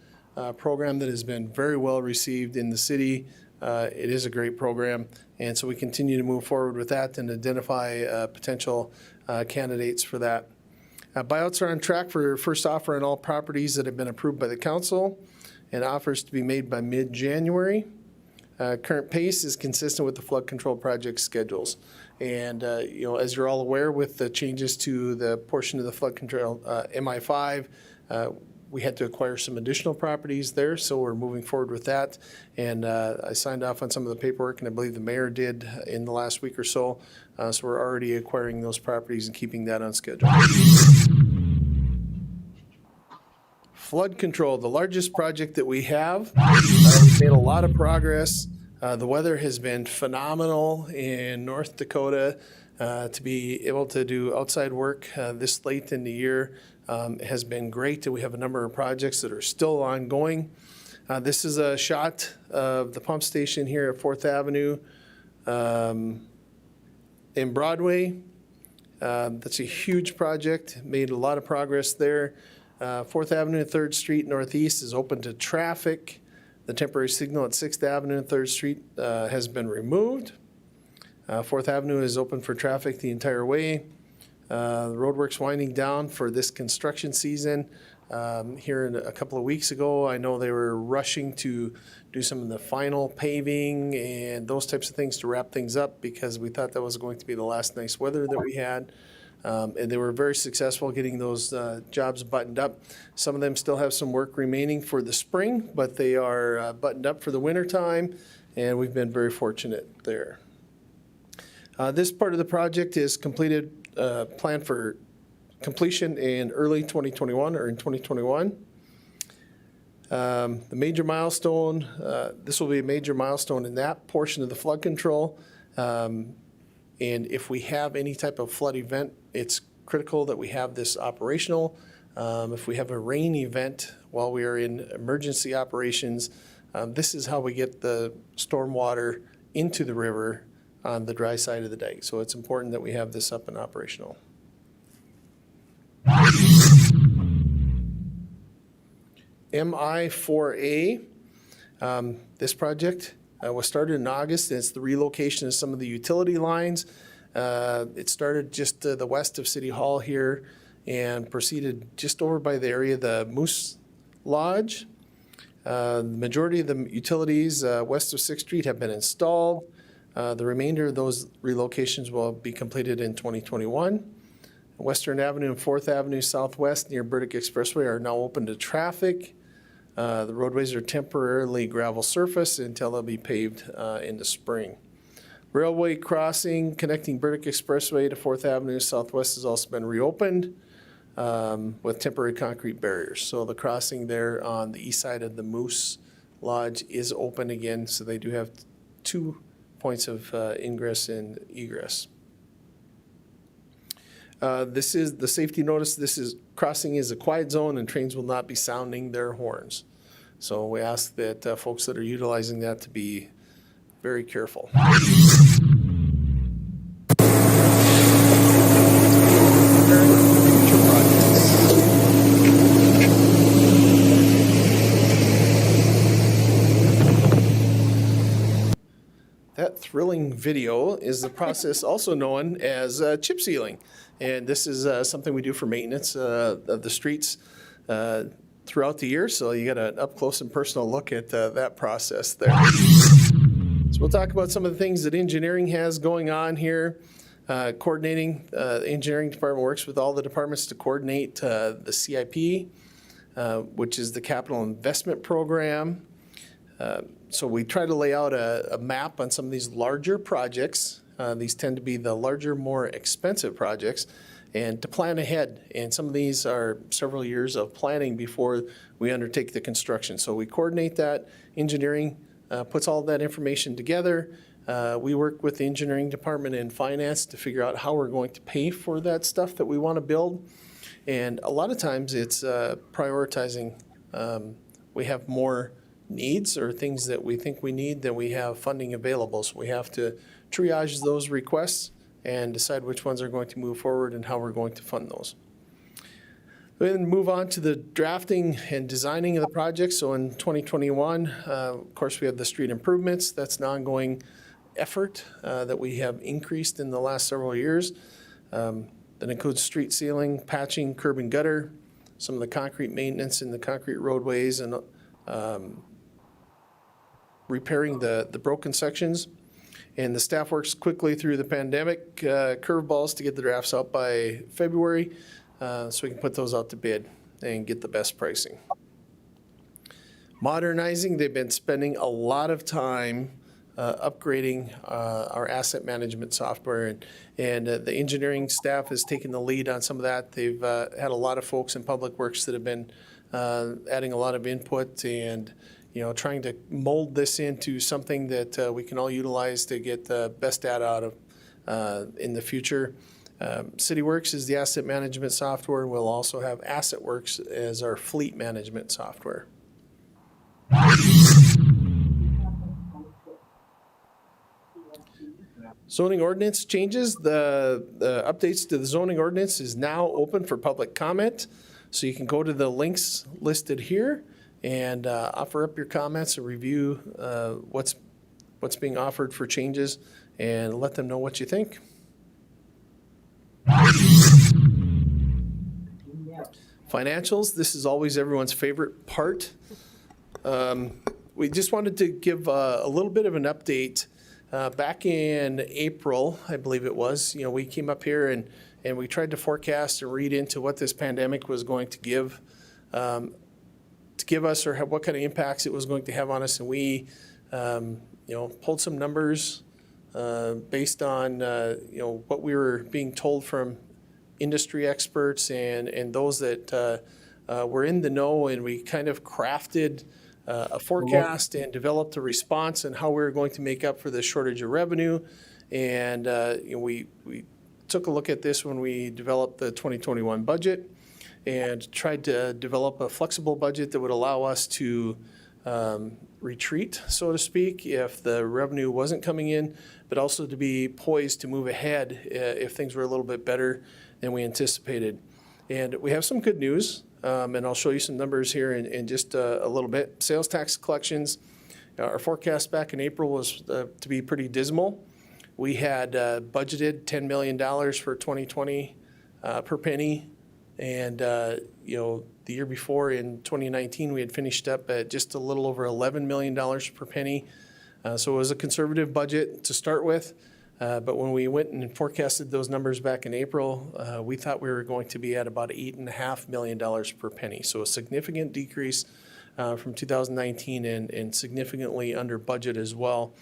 program that has been very well received in the city. It is a great program, and so we continue to move forward with that and identify potential candidates for that. Buyouts are on track for first offer on all properties that have been approved by the council, and offers to be made by mid-January. Current pace is consistent with the flood control project schedules. And as you're all aware, with the changes to the portion of the flood control MI5, we had to acquire some additional properties there, so we're moving forward with that. And I signed off on some of the paperwork, and I believe the mayor did in the last week or so. So we're already acquiring those properties and keeping that on schedule. Flood control, the largest project that we have. We've made a lot of progress. The weather has been phenomenal in North Dakota. To be able to do outside work this late in the year has been great. We have a number of projects that are still ongoing. This is a shot of the pump station here at 4th Avenue in Broadway. That's a huge project, made a lot of progress there. 4th Avenue and 3rd Street Northeast is open to traffic. The temporary signal at 6th Avenue and 3rd Street has been removed. 4th Avenue is open for traffic the entire way. The roadwork's winding down for this construction season. Here a couple of weeks ago, I know they were rushing to do some of the final paving and those types of things to wrap things up because we thought that was going to be the last nice weather that we had. And they were very successful getting those jobs buttoned up. Some of them still have some work remaining for the spring, but they are buttoned up for the winter time, and we've been very fortunate there. This part of the project is completed, planned for completion in early 2021 or in 2021. The major milestone, this will be a major milestone in that portion of the flood control. And if we have any type of flood event, it's critical that we have this operational. If we have a rain event while we are in emergency operations, this is how we get the storm water into the river on the dry side of the dike. So it's important that we have this up and operational. MI4A, this project was started in August. It's the relocation of some of the utility lines. It started just to the west of City Hall here and proceeded just over by the area of the Moose Lodge. The majority of the utilities west of 6th Street have been installed. The remainder of those relocations will be completed in 2021. Western Avenue and 4th Avenue Southwest near Burdick Expressway are now open to traffic. The roadways are temporarily gravel surface until they'll be paved in the spring. Railway crossing connecting Burdick Expressway to 4th Avenue Southwest has also been reopened with temporary concrete barriers. So the crossing there on the east side of the Moose Lodge is open again, so they do have 2 points of ingress and egress. This is the safety notice. This is crossing is a quiet zone and trains will not be sounding their horns. So we ask that folks that are utilizing that to be very careful. That thrilling video is the process also known as chip sealing. And this is something we do for maintenance of the streets throughout the year. So you got an up close and personal look at that process there. So we'll talk about some of the things that engineering has going on here. Coordinating, the engineering department works with all the departments to coordinate the CIP, which is the capital investment program. So we try to lay out a map on some of these larger projects. These tend to be the larger, more expensive projects, and to plan ahead. And some of these are several years of planning before we undertake the construction. So we coordinate that. Engineering puts all that information together. We work with the engineering department and finance to figure out how we're going to pay for that stuff that we want to build. And a lot of times it's prioritizing. We have more needs or things that we think we need than we have funding available. So we have to triage those requests and decide which ones are going to move forward and how we're going to fund those. Then move on to the drafting and designing of the project. So in 2021, of course, we have the street improvements. That's an ongoing effort that we have increased in the last several years. That includes street sealing, patching, curb and gutter, some of the concrete maintenance in the concrete roadways, and repairing the broken sections. And the staff works quickly through the pandemic curveballs to get the drafts out by February so we can put those out to bid and get the best pricing. modernizing. They've been spending a lot of time upgrading our asset management software, and the engineering staff has taken the lead on some of that. They've had a lot of folks in Public Works that have been adding a lot of input and trying to mold this into something that we can all utilize to get the best data out of in the future. CityWorks is the asset management software. We'll also have AssetWorks as our fleet management software. Zoning ordinance changes. The updates to the zoning ordinance is now open for public comment. So you can go to the links listed here and offer up your comments and review what's being offered for changes and let them know what you think. Financials, this is always everyone's favorite part. We just wanted to give a little bit of an update. Back in April, I believe it was, we came up here and we tried to forecast and read into what this pandemic was going to give us, or what kind of impacts it was going to have on us. And we, pulled some numbers based on, what we were being told from industry experts and those that were in the know, and we kind of crafted a forecast and developed a response on how we were going to make up for the shortage of revenue. And we took a look at this when we developed the 2021 budget and tried to develop a flexible budget that would allow us to retreat, so to speak, if the revenue wasn't coming in, but also to be poised to move ahead if things were a little bit better than we anticipated. And we have some good news. And I'll show you some numbers here in just a little bit. Sales tax collections, our forecast back in April was to be pretty dismal. We had budgeted $10 million for 2020 per penny. And, the year before in 2019, we had finished up at just a little over $11 million per penny. So it was a conservative budget to start with. But when we went and forecasted those numbers back in April, we thought we were going to be at about $8.5 million per penny. So a significant decrease from 2019 and significantly under budget as well.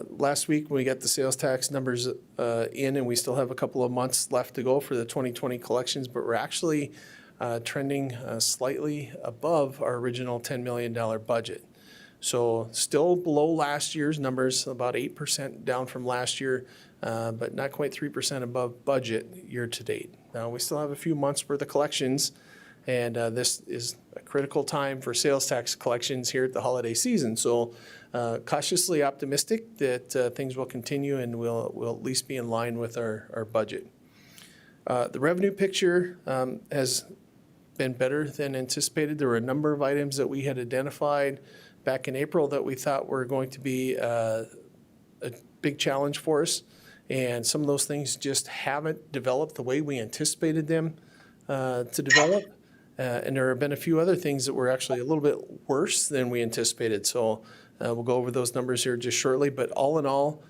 Last week, when we got the sales tax numbers in, and we still have a couple of months left to go for the 2020 collections, but we're actually trending slightly above our original $10 million budget. So still below last year's numbers, about 8% down from last year, but not quite 3% above budget year to date. Now, we still have a few months worth of collections, and this is a critical time for sales tax collections here at the holiday season. So cautiously optimistic that things will continue and we'll at least be in line with our budget. The revenue picture has been better than anticipated. There were a number of items that we had identified back in April that we thought were going to be a big challenge for us. And some of those things just haven't developed the way we anticipated them to develop. And there have been a few other things that were actually a little bit worse than we anticipated. So we'll go over those numbers here just shortly. But all in all,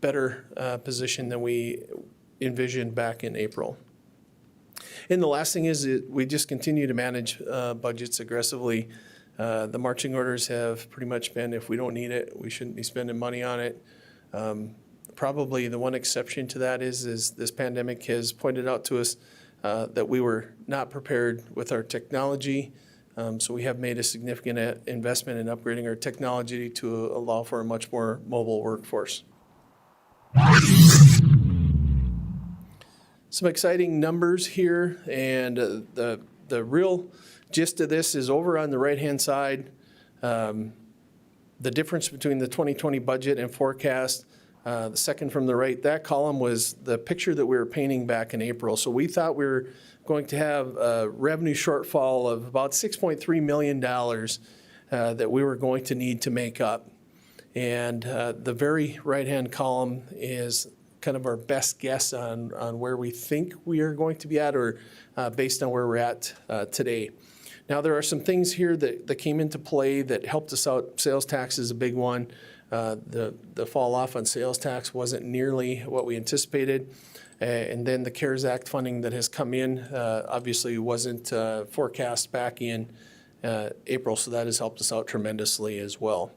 better position than we envisioned back in April. And the last thing is that we just continue to manage budgets aggressively. The marching orders have pretty much been, if we don't need it, we shouldn't be spending money on it. Probably the one exception to that is this pandemic has pointed out to us that we were not prepared with our technology. So we have made a significant investment in upgrading our technology to allow for a much more mobile workforce. Some exciting numbers here, and the real gist of this is over on the right-hand side. The difference between the 2020 budget and forecast, the second from the right, that column was the picture that we were painting back in April. So we thought we were going to have a revenue shortfall of about $6.3 million that we were going to need to make up. And the very right-hand column is kind of our best guess on where we think we are going to be at, or based on where we're at today. Now, there are some things here that came into play that helped us out. Sales tax is a big one. The fall off on sales tax wasn't nearly what we anticipated. And then the CARES Act funding that has come in obviously wasn't forecast back in April, so that has helped us out tremendously as well.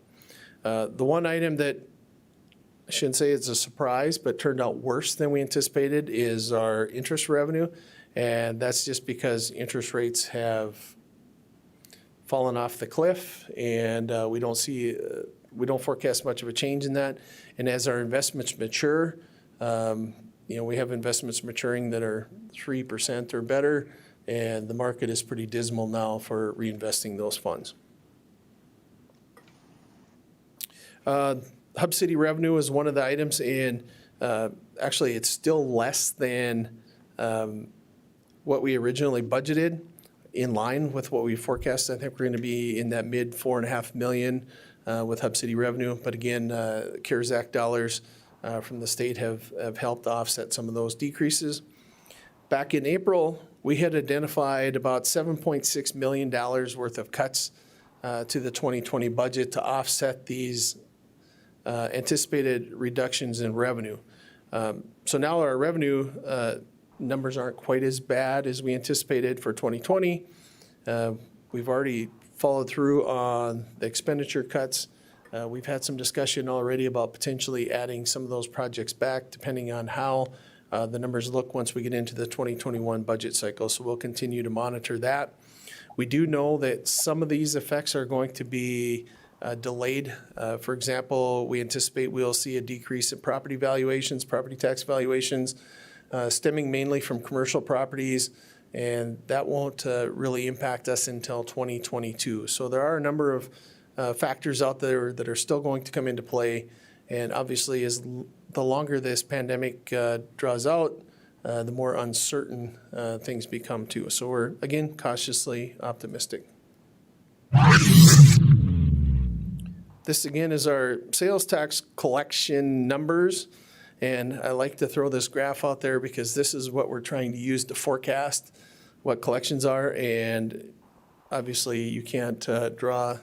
The one item that I shouldn't say it's a surprise, but turned out worse than we anticipated is our interest revenue. And that's just because interest rates have fallen off the cliff, and we don't forecast much of a change in that. And as our investments mature, we have investments maturing that are 3% or better, and the market is pretty dismal now for reinvesting those funds. Hub City revenue is one of the items, and actually it's still less than what we originally budgeted, in line with what we forecast. I think we're going to be in that mid $4.5 million with Hub City revenue. But again, CARES Act dollars from the state have helped offset some of those decreases. Back in April, we had identified about $7.6 million worth of cuts to the 2020 budget to offset these anticipated reductions in revenue. So now our revenue numbers aren't quite as bad as we anticipated for 2020. We've already followed through on the expenditure cuts. We've had some discussion already about potentially adding some of those projects back, depending on how the numbers look once we get into the 2021 budget cycle. So we'll continue to monitor that. We do know that some of these effects are going to be delayed. For example, we anticipate we'll see a decrease in property valuations, property tax valuations, stemming mainly from commercial properties, and that won't really impact us until 2022. So there are a number of factors out there that are still going to come into play, and obviously as the longer this pandemic draws out, the more uncertain things become too. So we're, again, cautiously optimistic. This again is our sales tax collection numbers. And I like to throw this graph out there because this is what we're trying to use to forecast what collections are. And obviously you can't draw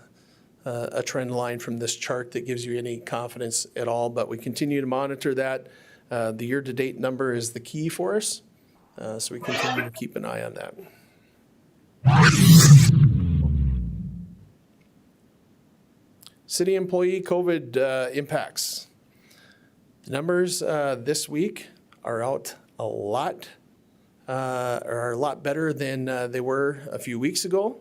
a trend line from this chart that gives you any confidence at all, but we continue to monitor that. The year-to-date number is the key for us, so we continue to keep an eye on that. City employee COVID impacts. The numbers this week are out a lot better than they were a few weeks ago.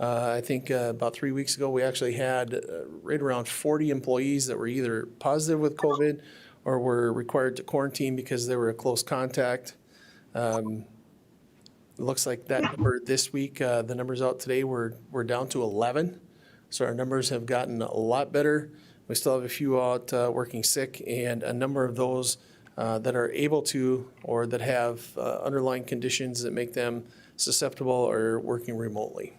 I think about 3 weeks ago, we actually had right around 40 employees that were either positive with COVID or were required to quarantine because they were a close contact. It looks like that number this week, the numbers out today, we're down to 11. So our numbers have gotten a lot better. We still have a few out working sick, and a number of those that are able to or that have underlying conditions that make them susceptible are working remotely.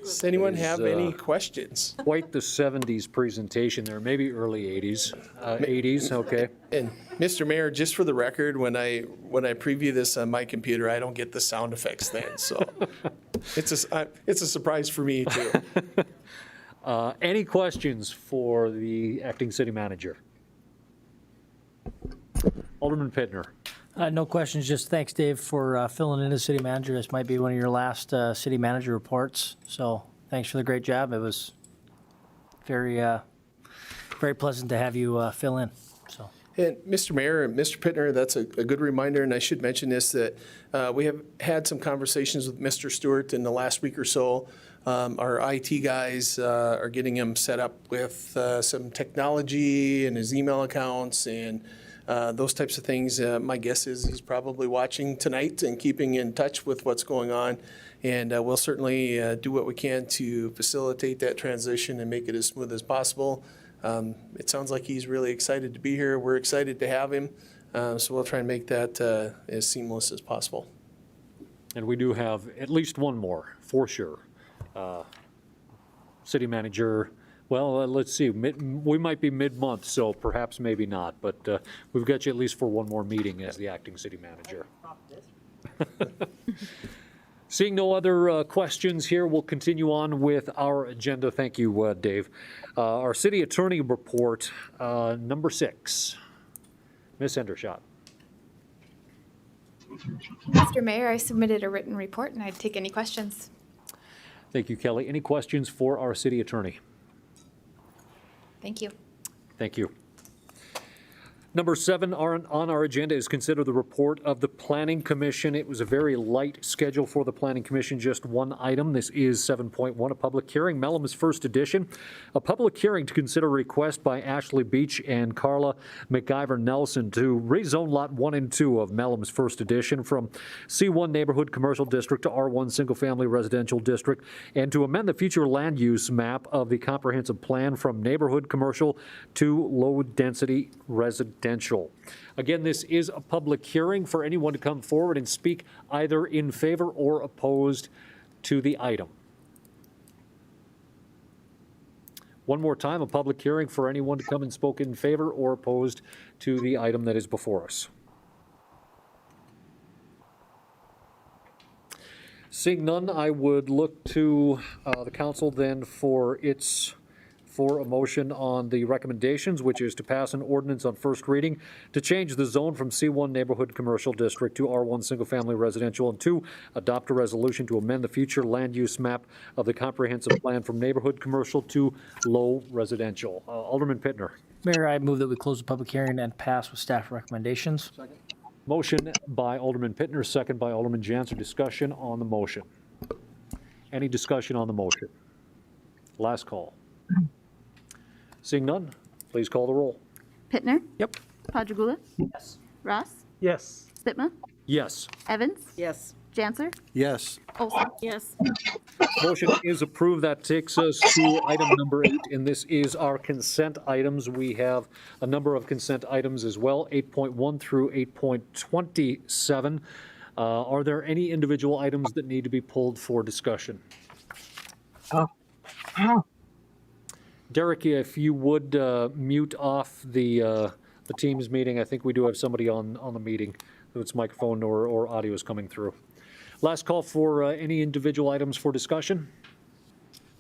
Does anyone have any questions? Quite the 70s presentation there, maybe early 80s. 80s, okay. And Mr. Mayor, just for the record, when I preview this on my computer, I don't get the sound effects then, so it's a surprise for me too. Any questions for the acting city manager? Alderman Pittner. No questions, just thanks, Dave, for filling in as city manager. This might be one of your last city manager reports, so thanks for the great job. It was very pleasant to have you fill in. So. And Mr. Mayor and Mr. Pittner, that's a good reminder, and I should mention this, that we have had some conversations with Mr. Stewart in the last week or so. Our IT guys are getting him set up with some technology and his email accounts and those types of things. My guess is he's probably watching tonight and keeping in touch with what's going on. And we'll certainly do what we can to facilitate that transition and make it as smooth as possible. It sounds like he's really excited to be here. We're excited to have him. So we'll try and make that as seamless as possible. And we do have at least one more, for sure. City manager, well, let's see, we might be mid-month, so perhaps maybe not, but we've got you at least for one more meeting as the acting city manager. Seeing no other questions here, we'll continue on with our agenda. Thank you, Dave. Our city attorney report, number 6. Ms. Hendershot. Mr. Mayor, I submitted a written report and I'd take any questions. Thank you, Kelly. Any questions for our city attorney? Thank you. Thank you. Number 7 on our agenda is consider the report of the Planning Commission. It was a very light schedule for the Planning Commission, just one item. This is 7.1, a public hearing, Mellum's first edition. A public hearing to consider a request by Ashley Beach and Carla McIver Nelson to rezone Lot 1 and 2 of Mellum's first edition from C1 Neighborhood Commercial District to R1 Single Family Residential District, and to amend the future land use map of the comprehensive plan from neighborhood commercial to low density residential. Again, this is a public hearing for anyone to come forward and speak either in favor or opposed to the item. One more time, a public hearing for anyone to come and speak in favor or opposed to the item that is before us. Seeing none, I would look to the council then for a motion on the recommendations, which is to pass an ordinance on first reading to change the zone from C1 Neighborhood Commercial District to R1 Single Family Residential, and 2, adopt a resolution to amend the future land use map of the comprehensive plan from neighborhood commercial to low residential. Alderman Pittner. Mayor, I move that we close the public hearing and pass with staff recommendations. Second. Motion by Alderman Pittner, second by Alderman Janser. Discussion on the motion. Any discussion on the motion? Last call. Seeing none, please call the roll. Pittner? Yep. Padragula? Yes. Ross? Yes. Stipma? Yes. Evans? Yes. Janser? Yes. Olson? Yes. Motion is approved. That takes us to item number 8, and this is our consent items. We have a number of consent items as well, 8.1 through 8.27. Are there any individual items that need to be pulled for discussion? Derek, if you would mute off the Teams meeting. I think we do have somebody on the meeting whose microphone or audio is coming through. Last call for any individual items for discussion.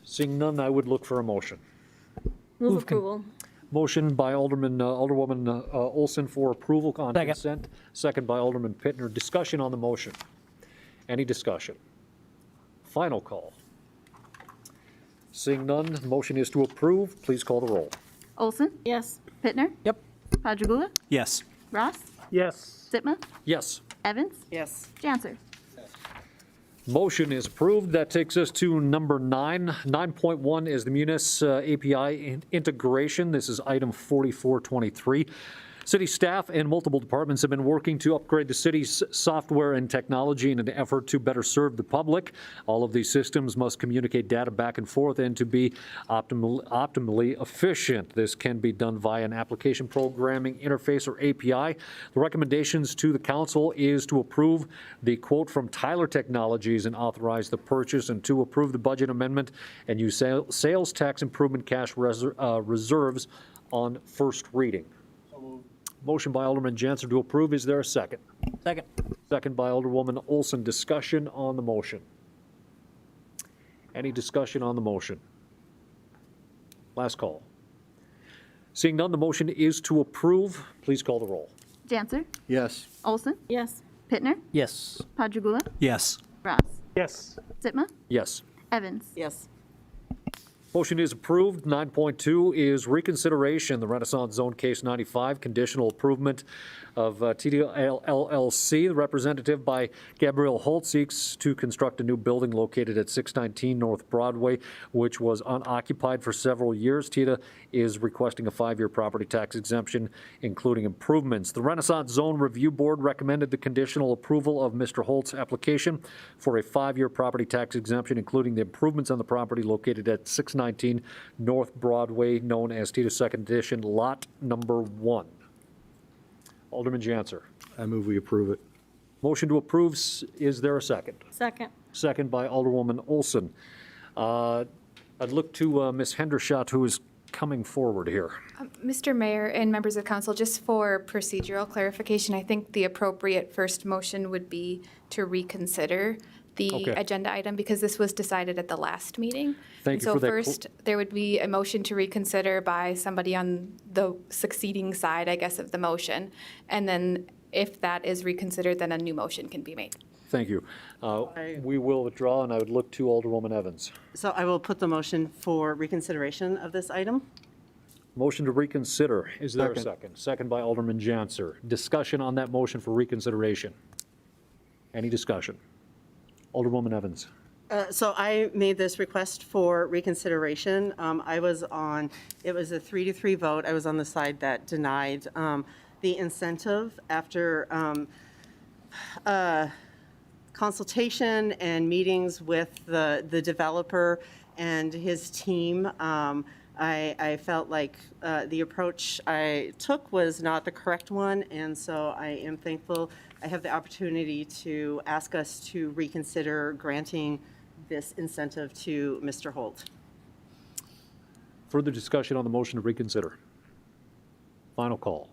Seeing none, I would look for a motion. Move approval. Motion by Alderwoman Olson for approval on Second. consent. Second by Alderman Pittner. Discussion on the motion. Any discussion? Final call. Seeing none, the motion is to approve. Please call the roll. Olson? Yes. Pittner? Yep. Padragula? Yes. Ross? Yes. Stipma? Yes. Evans? Yes. Janser? Motion is approved. That takes us to number 9. 9.1 is the Munis API integration. This is item 4423. City staff and multiple departments have been working to upgrade the city's software and technology in an effort to better serve the public. All of these systems must communicate data back and forth and to be optimally efficient. This can be done via an application programming interface or API. The recommendations to the council is to approve the quote from Tyler Technologies and authorize the purchase, and to approve the budget amendment and use sales tax improvement cash reserves on first reading. Motion by Alderman Janser to approve. Is there a second? Second. Second by Alderwoman Olson. Discussion on the motion. Any discussion on the motion? Last call. Seeing none, the motion is to approve. Please call the roll. Janser? Yes. Olson? Yes. Pittner? Yes. Padragula? Yes. Ross? Yes. Stipma? Yes. Evans? Yes. Motion is approved. 9.2 is reconsideration. The Renaissance Zone Case 95, conditional approval of TDL LLC. The representative by Gabrielle Holt seeks to construct a new building located at 619 North Broadway, which was unoccupied for several years. TIDA is requesting a 5-year property tax exemption, including improvements. The Renaissance Zone Review Board recommended the conditional approval of Mr. Holt's application for a 5-year property tax exemption, including the improvements on the property located at 619 North Broadway, known as TIDA Second Edition, Lot Number 1. Alderman Janser. I move we approve it. Motion to approve. Is there a second? Second. Second by Alderwoman Olson. I'd look to Ms. Hendershot, who is coming forward here. Mr. Mayor and members of council, just for procedural clarification, I think the appropriate first motion would be to reconsider the Okay. agenda item because this was decided at the last meeting. Thank And you for that So first, there would be a motion to reconsider by somebody on the succeeding side, I guess, of the motion. And then if that is reconsidered, then a new motion can be made. Thank you. We will withdraw, and I would look to Alderwoman Evans. So I will put the motion for reconsideration of this item. Motion to reconsider. Is there a Second. second? Second by Alderman Janser. Discussion on that motion for reconsideration. Any discussion? Alderwoman Evans. So I made this request for reconsideration. I was on, it was a 3-3 vote. I was on the side that denied the incentive after consultation and meetings with the developer and his team. I felt like the approach I took was not the correct one, and so I am thankful I have the opportunity to ask us to reconsider granting this incentive to Mr. Holt. Further discussion on the motion to reconsider. Final call.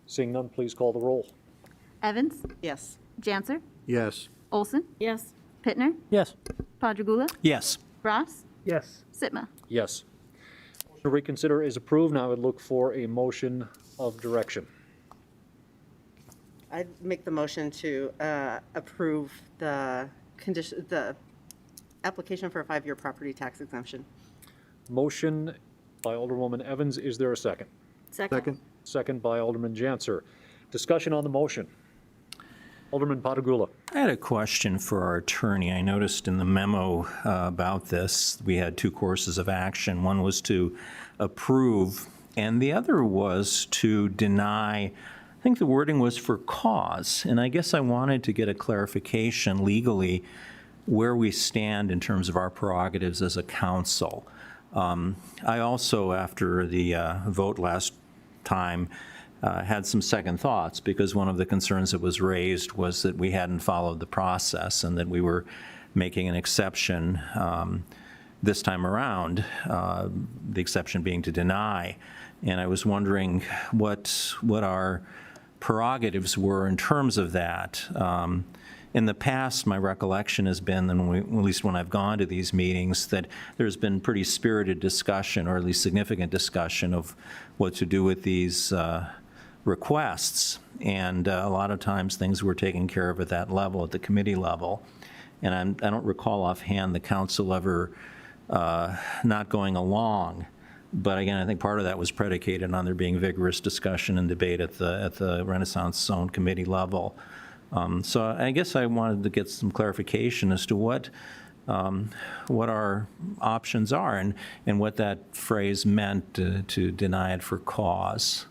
Seeing none, please call the roll. Evans? Yes. Janser? Yes. Olson? Yes. Pittner? Yes. Padragula? Yes. Ross? Yes. Sitma? Yes. Motion to reconsider is approved. Now I would look for a motion of direction. I'd make the motion to approve the condition, the application for a 5-year property tax exemption. Motion by Alderwoman Evans. Is there a second? Second. Second by Alderman Janser. Discussion on the motion. Alderman Padragula. I had a question for our attorney. I noticed in the memo about this, we had 2 courses of action. One was to approve, and the other was to deny. I think the wording was for cause, and I guess I wanted to get a clarification legally where we stand in terms of our prerogatives as a council. I also, after the vote last time, had some second thoughts, because one of the concerns that was raised was that we hadn't followed the process and that we were making an exception this time around, the exception being to deny. And I was wondering what our prerogatives were in terms of that. In the past, my recollection has been, and at least when I've gone to these meetings, that there's been pretty spirited discussion, or at least significant discussion, of what to do with these requests. And a lot of times things were taken care of at that level, at the committee level. And I don't recall offhand the council ever not going along. But again, I think part of that was predicated on there being vigorous discussion and debate at the Renaissance Zone committee level. So I guess I wanted to get some clarification as to what our options are and what that phrase meant to deny it for cause.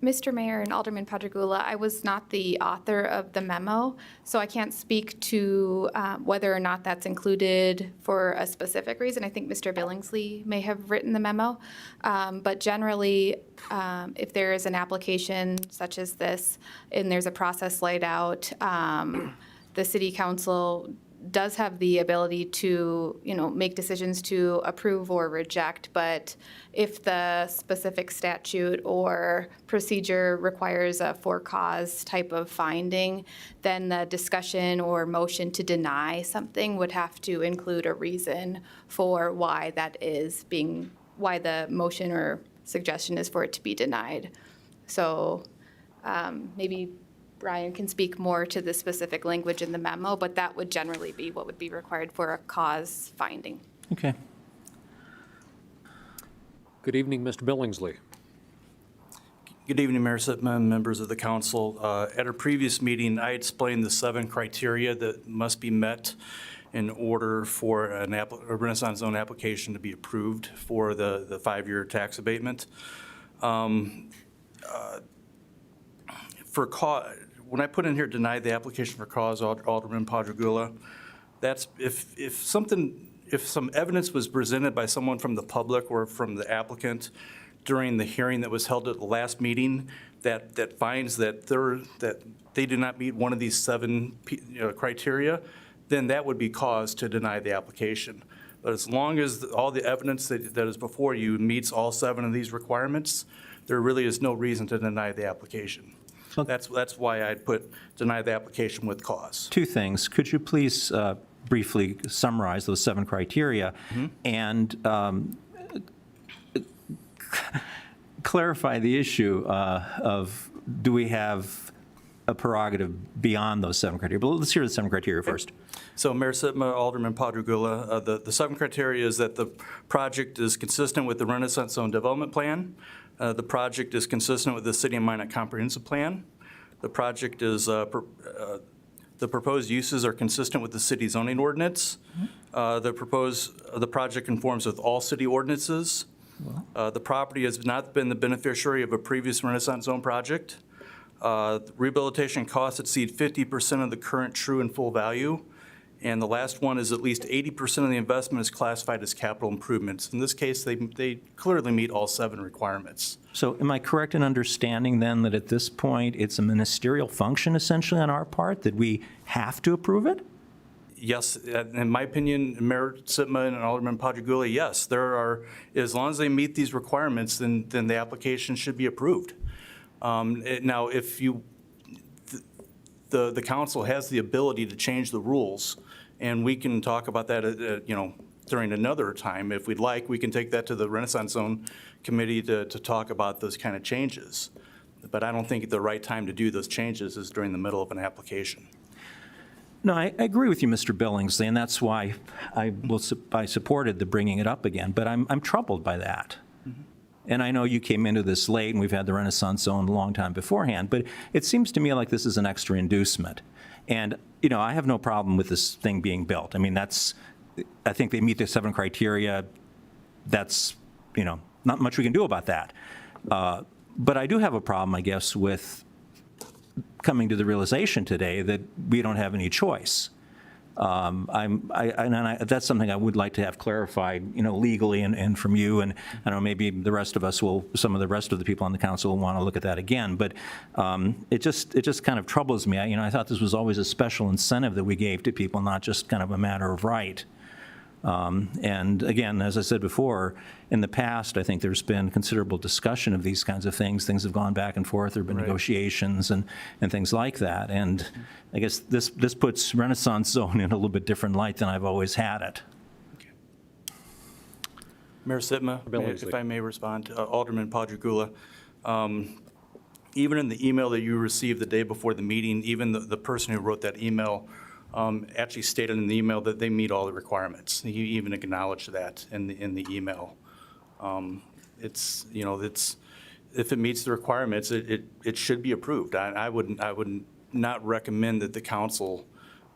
Mr. Mayor and Alderman Padragula, I was not the author of the memo, so I can't speak to whether or not that's included for a specific reason. I think Mr. Billingsley may have written the memo. But generally, if there is an application such as this and there's a process laid out, the city council does have the ability to, make decisions to approve or reject, but if the specific statute or procedure requires a for cause type of finding, then the discussion or motion to deny something would have to include a reason for why the motion or suggestion is for it to be denied. So maybe Brian can speak more to the specific language in the memo, but that would generally be what would be required for a cause finding. Okay. Good evening, Mr. Billingsley. Good evening, Mayor Sitman, members of the council. At a previous meeting, I explained the 7 criteria that must be met in order for a Renaissance Zone application to be approved for the 5-year tax abatement. When I put in here deny the application for cause, Alderman Padragula, that's if some evidence was presented by someone from the public or from the applicant during the hearing that was held at the last meeting that finds that they do not meet one of these 7 criteria, then that would be cause to deny the application. But as long as all the evidence that is before you meets all 7 of these requirements, there really is no reason to deny the application. That's why I'd put deny the application with cause. Two things. Could you please briefly summarize those 7 criteria and clarify the issue of do we have a prerogative beyond those 7 criteria? But let's hear the 7 criteria first. So Mayor Sitma, Alderman Padrigula, the 7 criteria is that the project is consistent with the Renaissance Zone Development Plan. The project is consistent with the City of Minot Comprehensive Plan. The project is, the proposed uses are consistent with the city zoning ordinance. The project conforms with all city ordinances. The property has not been the beneficiary of a previous Renaissance Zone project. Rehabilitation costs exceed 50% of the current true and full value. And the last one is at least 80% of the investment is classified as capital improvements. In this case, they clearly meet all 7 requirements. So am I correct in understanding then that at this point, it's a ministerial function essentially on our part, that we have to approve it? Yes, in my opinion, Mayor Sitma and Alderman Padrigula, yes, there are, as long as they meet these requirements, then the application should be approved. Now, if you, the council has the ability to change the rules, and we can talk about that, during another time. If we'd like, we can take that to the Renaissance Zone Committee to talk about those kind of changes. But I don't think the right time to do those changes is during the middle of an application. No, I agree with you, Mr. Billingsley, and that's why I supported the bringing it up again, but I'm troubled by that. And I know you came into this late, and we've had the Renaissance Zone a long time beforehand, but it seems to me like this is an extra inducement. And, I have no problem with this thing being built. I mean, I think they meet the 7 criteria. That's, not much we can do about that. But I do have a problem, I guess, with coming to the realization today that we don't have any choice. That's something I would like to have clarified, legally and from you, and I don't know, maybe the rest of us some of the rest of the people on the council will want to look at that again. But it just kind of troubles me. I thought this was always a special incentive that we gave to people, not just kind of a matter of right. And again, as I said before, in the past, I think there's been considerable discussion of these kinds of things. Things have gone back and forth. There have been negotiations and things like that. And I guess this puts Renaissance Zone in a little bit different light than I've always had it. Okay. Mayor Sitma, if I may respond, Alderman Padrigula, even in the email that you received the day before the meeting, even the person who wrote that email actually stated in the email that they meet all the requirements. He even acknowledged that in the email. If it meets the requirements, it should be approved. I would not recommend that the council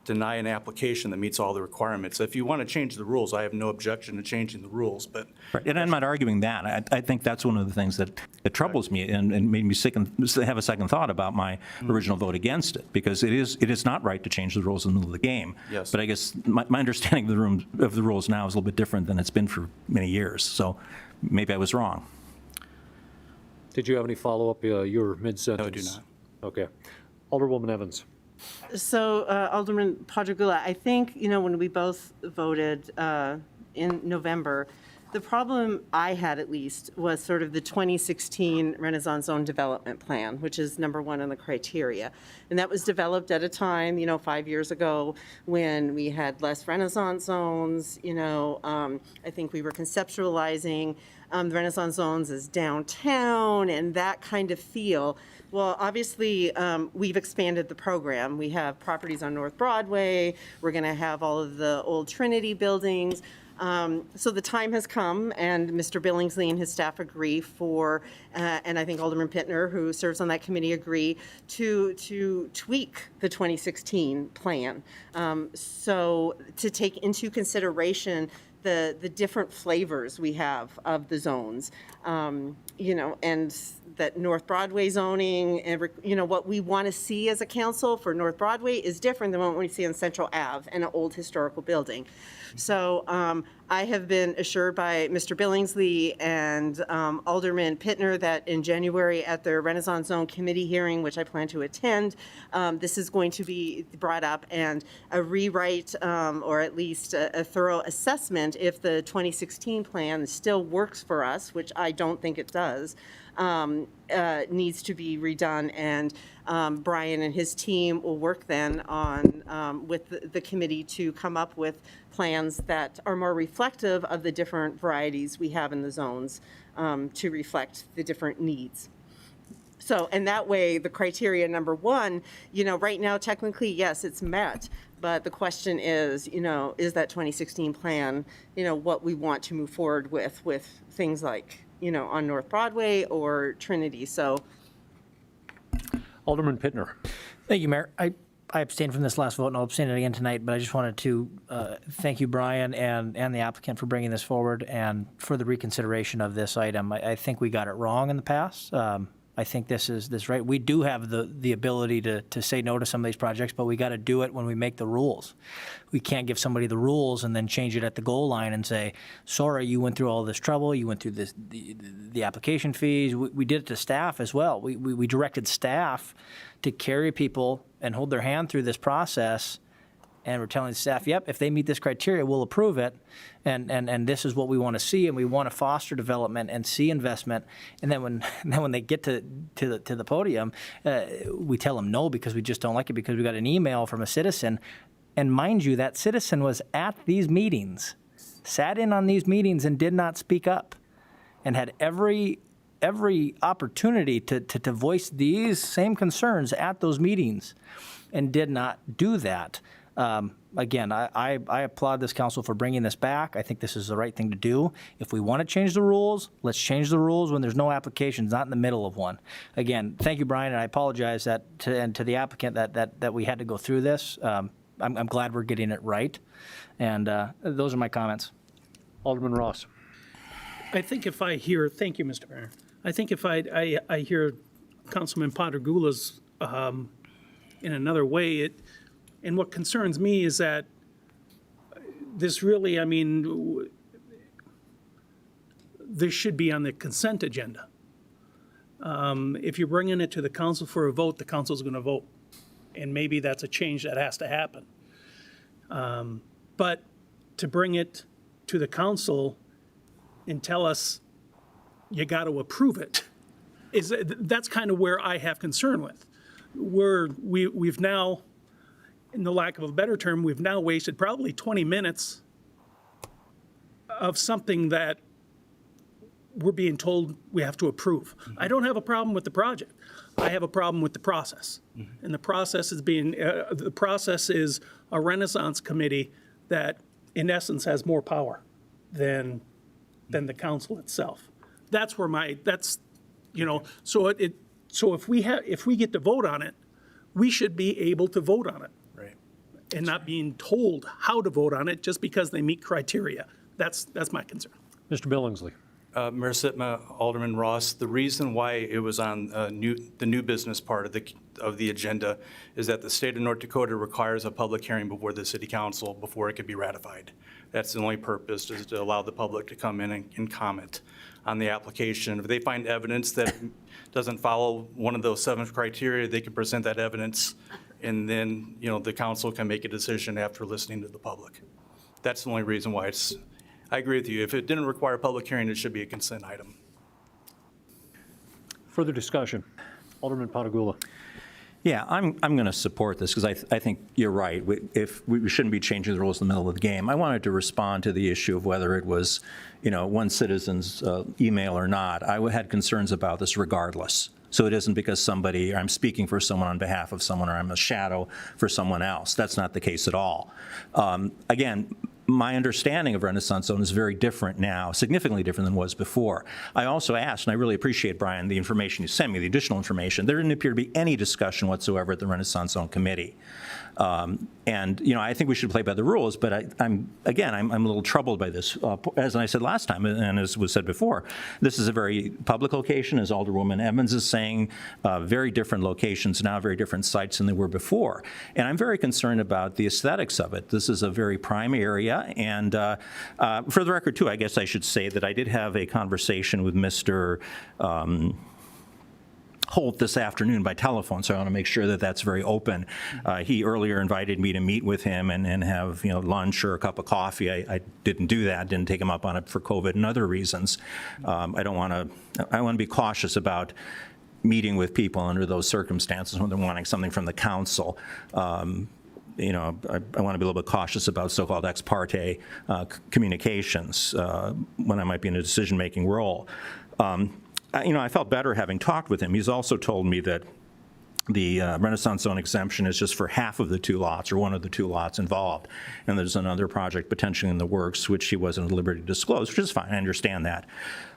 deny an application that meets all the requirements. If you want to change the rules, I have no objection to changing the rules, but. Right. And I'm not arguing that. I think that's one of the things that troubles me and made me have a second thought about my original vote against it, because it is not right to change the rules in the middle of the game. Yes. But I guess my understanding of the rules now is a little bit different than it's been for many years. So maybe I was wrong. Did you have any follow-up? You were mid-sentence. No, I do not. Okay. Alderwoman Evans. So, Alderman Padrigula, I think, when we both voted in November, the problem I had at least was sort of the 2016 Renaissance Zone Development Plan, which is number 1 on the criteria. And that was developed at a time, 5 years ago, when we had less Renaissance zones. I think we were conceptualizing the Renaissance zones as downtown and that kind of feel. Well, obviously, we've expanded the program. We have properties on North Broadway. We're going to have all of the old Trinity buildings. So the time has come, and Mr. Billingsley and his staff agree and I think Alderman Pittner, who serves on that committee, agree to tweak the 2016 plan. So to take into consideration the different flavors we have of the zones, and that North Broadway zoning, and what we want to see as a council for North Broadway is different than what we see on Central Ave and an old historical building. So I have been assured by Mr. Billingsley and Alderman Pittner that in January at the Renaissance Zone Committee hearing, which I plan to attend, this is going to be brought up, and a rewrite or at least a thorough assessment if the 2016 plan still works for us, which I don't think it does. needs to be redone, and Brian and his team will work then on, with the committee to come up with plans that are more reflective of the different varieties we have in the zones, to reflect the different needs. So, and that way, the criteria number one, right now, technically, yes, it's met. But the question is, is that 2016 plan, what we want to move forward with things like, on North Broadway or Trinity. So, Alderman Pittner. Thank you, Mayor. I abstained from this last vote, and I'll abstain again tonight, but I just wanted to thank you, Brian, and the applicant for bringing this forward and for the reconsideration of this item. I think we got it wrong in the past. I think this is right. We do have the ability to say no to some of these projects, but we got to do it when we make the rules. We can't give somebody the rules and then change it at the goal line and say, sorry, you went through all this trouble, you went through the application fees. We did it to staff as well. We directed staff to carry people and hold their hand through this process. And we're telling staff, yep, if they meet this criteria, we'll approve it. And this is what we want to see, and we want to foster development and see investment. And then when they get to the podium, we tell them no because we just don't like it, because we got an email from a citizen. And mind you, that citizen was at these meetings, sat in on these meetings and did not speak up, and had every opportunity to voice these same concerns at those meetings and did not do that. Again, I applaud this council for bringing this back. I think this is the right thing to do. If we want to change the rules, let's change the rules when there's no applications, not in the middle of one. Again, thank you, Brian, and I apologize to the applicant that we had to go through this. I'm glad we're getting it right, and those are my comments. Alderman Ross. I think if I hear, thank you, Mr. Mayor. I think if I hear Councilman Patergula's in another way, and what concerns me is that this really, this should be on the consent agenda. If you're bringing it to the council for a vote, the council's going to vote. And maybe that's a change that has to happen. But to bring it to the council and tell us you got to approve it, that's kind of where I have concern with. We've now, in the lack of a better term, we've now wasted probably 20 minutes of something that we're being told we have to approve. Mm-hmm. I don't have a problem with the project. I have a problem with the process. Mm-hmm. And the process is a Renaissance committee that, in essence, has more power than the council itself. That's where so if we get to vote on it, we should be able to vote on it. And not being told how to vote on it just because they meet criteria. That's my concern. Mr. Billingsley. Mayor Sitma, Alderman Ross, the reason why it was on the new business part of the agenda is that the state of North Dakota requires a public hearing before the city council before it can be ratified. That's the only purpose, is to allow the public to come in and comment on the application. If they find evidence that doesn't follow one of those 7 criteria, they can present that evidence, and then, the council can make a decision after listening to the public. That's the only reason why I agree with you. If it didn't require a public hearing, it should be a consent item. Further discussion. Alderman Patergula. Yeah, I'm going to support this because I think you're right. We shouldn't be changing the rules in the middle of the game. I wanted to respond to the issue of whether it was, one citizen's email or not. I had concerns about this regardless. So it isn't because I'm speaking for someone on behalf of someone, or I'm a shadow for someone else. That's not the case at all. Again, my understanding of Renaissance Zone is very different now, significantly different than it was before. I also asked, and I really appreciate, Brian, the information you sent me, the additional information. There didn't appear to be any discussion whatsoever at the Renaissance Zone Committee. And I think we should play by the rules, but I'm a little troubled by this. As I said last time, and as was said before, this is a very public location, as Alderwoman Evans is saying, very different locations now, very different sites than they were before. And I'm very concerned about the aesthetics of it. This is a very prime area, and for the record, too, I guess I should say that I did have a conversation with Mr. Holt this afternoon by telephone, so I want to make sure that that's very open. He earlier invited me to meet with him and have lunch or a cup of coffee. I didn't do that, didn't take him up on it for COVID and other reasons. I want to be cautious about meeting with people under those circumstances when they're wanting something from the council. I want to be a little bit cautious about so-called ex parte communications when I might be in a decision-making role. I felt better having talked with him. He's also told me that the Renaissance Zone exemption is just for half of the 2 lots or one of the 2 lots involved. And there's another project potentially in the works, which he wasn't at liberty to disclose, which is fine. I understand that.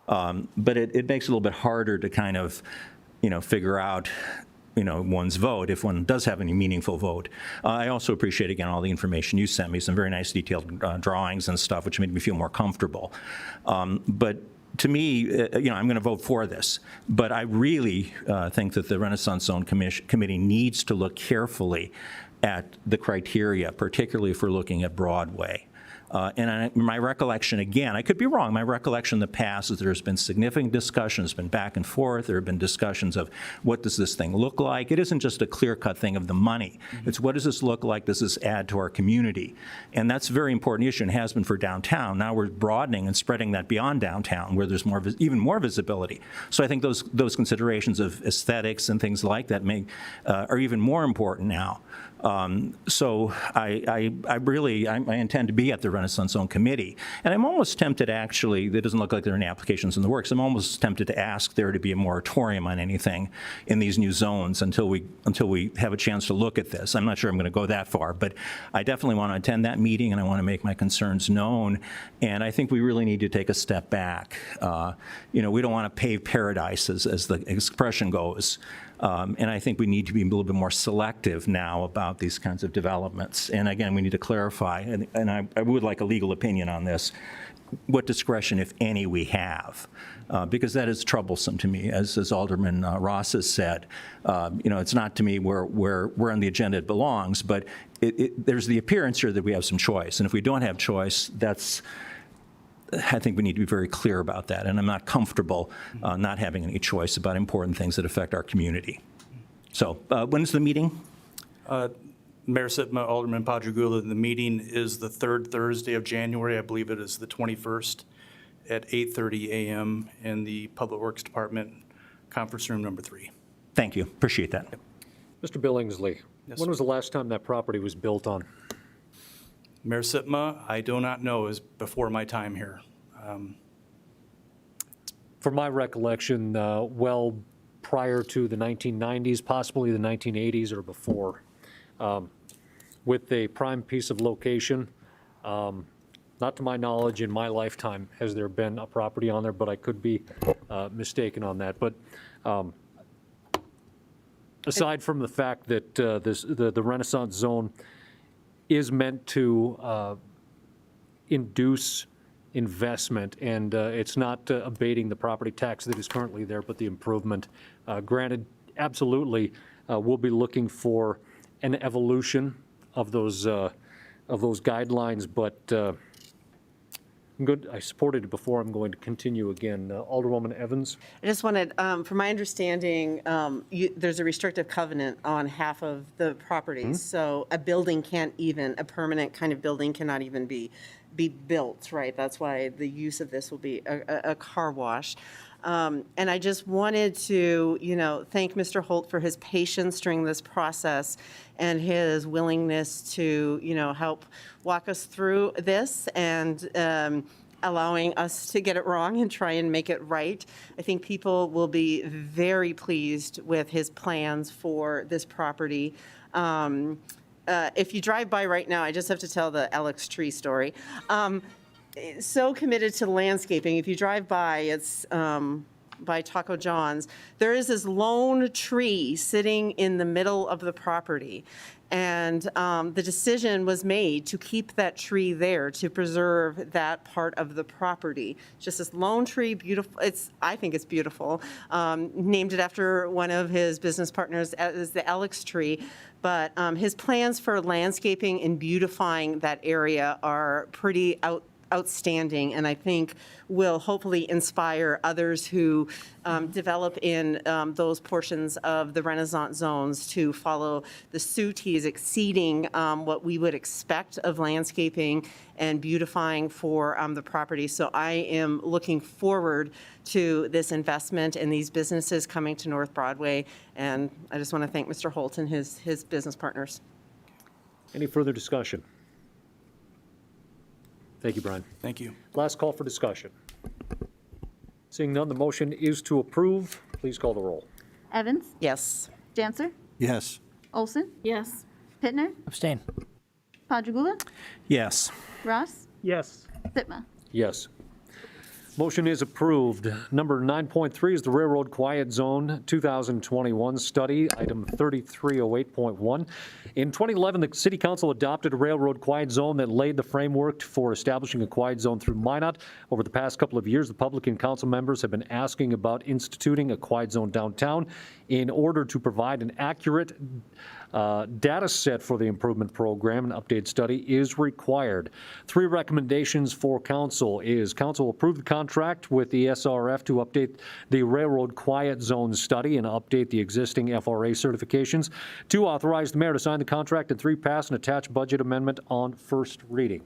But it makes it a little bit harder to kind of, figure out one's vote, if one does have any meaningful vote. I also appreciate, again, all the information you sent me, some very nice detailed drawings and stuff, which made me feel more comfortable. But to me, I'm going to vote for this, but I really think that the Renaissance Zone Committee needs to look carefully at the criteria, particularly if we're looking at Broadway. My recollection, again, I could be wrong, my recollection in the past is there's been significant discussion, it's been back and forth, there have been discussions of what does this thing look like. It isn't just a clear-cut thing of the money. It's what does this look like, does this add to our community? And that's a very important issue and has been for downtown. Now we're broadening and spreading that beyond downtown where there's even more visibility. So I think those considerations of aesthetics and things like that are even more important now. So I intend to be at the Renaissance Zone Committee. And I'm almost tempted, actually, it doesn't look like there are any applications in the works, I'm almost tempted to ask there to be a moratorium on anything in these new zones until we have a chance to look at this. I'm not sure I'm going to go that far, but I definitely want to attend that meeting and I want to make my concerns known. And I think we really need to take a step back. We don't want to pave paradise, as the expression goes. And I think we need to be a little bit more selective now about these kinds of developments. And again, we need to clarify, and I would like a legal opinion on this, what discretion, if any, we have. Because that is troublesome to me, as Alderman Ross has said. It's not to me where on the agenda it belongs, but there's the appearance here that we have some choice. And if we don't have choice, I think we need to be very clear about that, and I'm not comfortable not having any choice about important things that affect our community. So, when's the meeting? Mayor Sitma, Alderman Padrigula, the meeting is the 3rd Thursday of January. I believe it is the 21st at 8:30 a.m. in the Public Works Department, conference room number 3. Thank you. Appreciate that. Mr. Billingsley, when was the last time that property was built on? Mayor Sitma, I do not know, is before my time here. From my recollection, well prior to the 1990s, possibly the 1980s or before, with a prime piece of location. Not to my knowledge, in my lifetime, has there been a property on there, but I could be mistaken on that. But aside from the fact that the Renaissance Zone is meant to induce investment, and it's not abating the property tax that is currently there, but the improvement. Granted, absolutely, we'll be looking for an evolution of those guidelines, but I'm good. I supported it before. I'm going to continue again. Alderwoman Evans. I just wanted, from my understanding, there's a restrictive covenant on half of the properties. So a building a permanent kind of building cannot even be built, right? That's why the use of this will be a car wash. And I just wanted to, thank Mr. Holt for his patience during this process and his willingness to, help walk us through this and allowing us to get it wrong and try and make it right. I think people will be very pleased with his plans for this property. If you drive by right now, I just have to tell the Alex tree story. So committed to landscaping. If you drive by, it's by Taco John's. There is this lone tree sitting in the middle of the property. And the decision was made to keep that tree there to preserve that part of the property. Just this lone tree, beautiful. I think it's beautiful. Named it after one of his business partners as the Alex tree. But his plans for landscaping and beautifying that area are pretty outstanding, and I think will hopefully inspire others who develop in those portions of the Renaissance zones to follow the suit. He is exceeding what we would expect of landscaping and beautifying for the property. So I am looking forward to this investment and these businesses coming to North Broadway, and I just want to thank Mr. Holt and his business partners. Any further discussion? Thank you, Brian. Thank you. Last call for discussion. Seeing none, the motion is to approve. Please call the roll. Evans? Yes. Janser? Yes. Olson? Yes. Pittner? Abstain. Padrigula? Yes. Ross? Yes. Sitma? Yes. Motion is approved. Number 9.3 is the Railroad Quiet Zone 2021 study, item 3308.1. In 2011, the City Council adopted a railroad quiet zone that laid the framework for establishing a quiet zone through Minot. Over the past couple of years, the public and council members have been asking about instituting a quiet zone downtown in order to provide an accurate data set for the improvement program. An updated study is required. 3 recommendations for council is council approve the contract with the SRF to update the railroad quiet zone study and update the existing FRA certifications. 2, authorize the mayor to sign the contract, and 3, pass an attached budget amendment on first reading.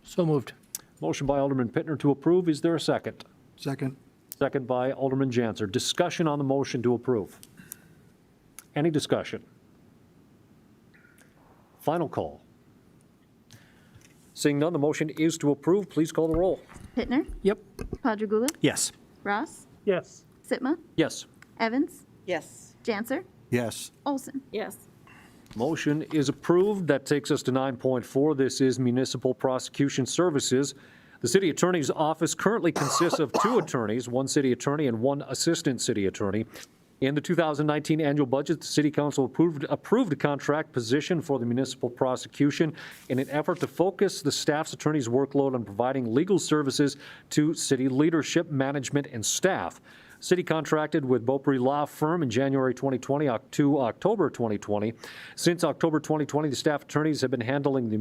So moved. Motion by Alderman Pittner to approve. Is there a second? Second. Second by Alderman Janser. Discussion on the motion to approve. Any discussion? Final call. Seeing none, the motion is to approve. Please call the roll. Pittner? Yep. Padrigula? Yes. Ross? Yes. Sitma? Yes. Evans? Yes. Janser? Yes. Olson? Yes. Motion is approved. That takes us to 9.4. This is Municipal Prosecution Services. The City Attorney's Office currently consists of 2 attorneys, 1 city attorney and 1 assistant city attorney. In the 2019 annual budget, the City Council approved a contract position for the municipal prosecution in an effort to focus the staff's attorney's workload on providing legal services to city leadership, management, and staff. City contracted with Beaupre Law Firm in January 2020 to October 2020. Since October 2020, the staff attorneys have been handling the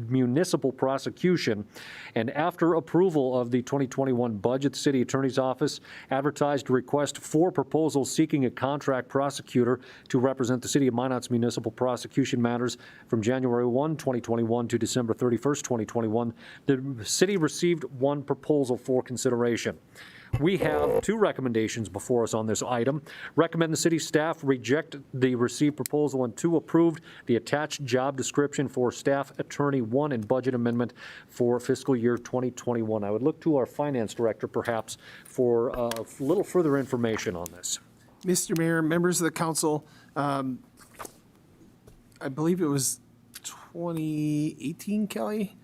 municipal prosecution. And after approval of the 2021 budget, the City Attorney's Office advertised a request for proposals seeking a contract prosecutor to represent the City of Minot's municipal prosecution matters from January 1, 2021 to December 31st, 2021. The city received 1 proposal for consideration. We have 2 recommendations before us on this item. Recommend the city staff reject the received proposal, and 2, approved the attached job description for staff attorney 1 and budget amendment for fiscal year 2021. I would look to our finance director perhaps for a little further information on this. Mr. Mayor, members of the council, I believe it was 2018, Kelly?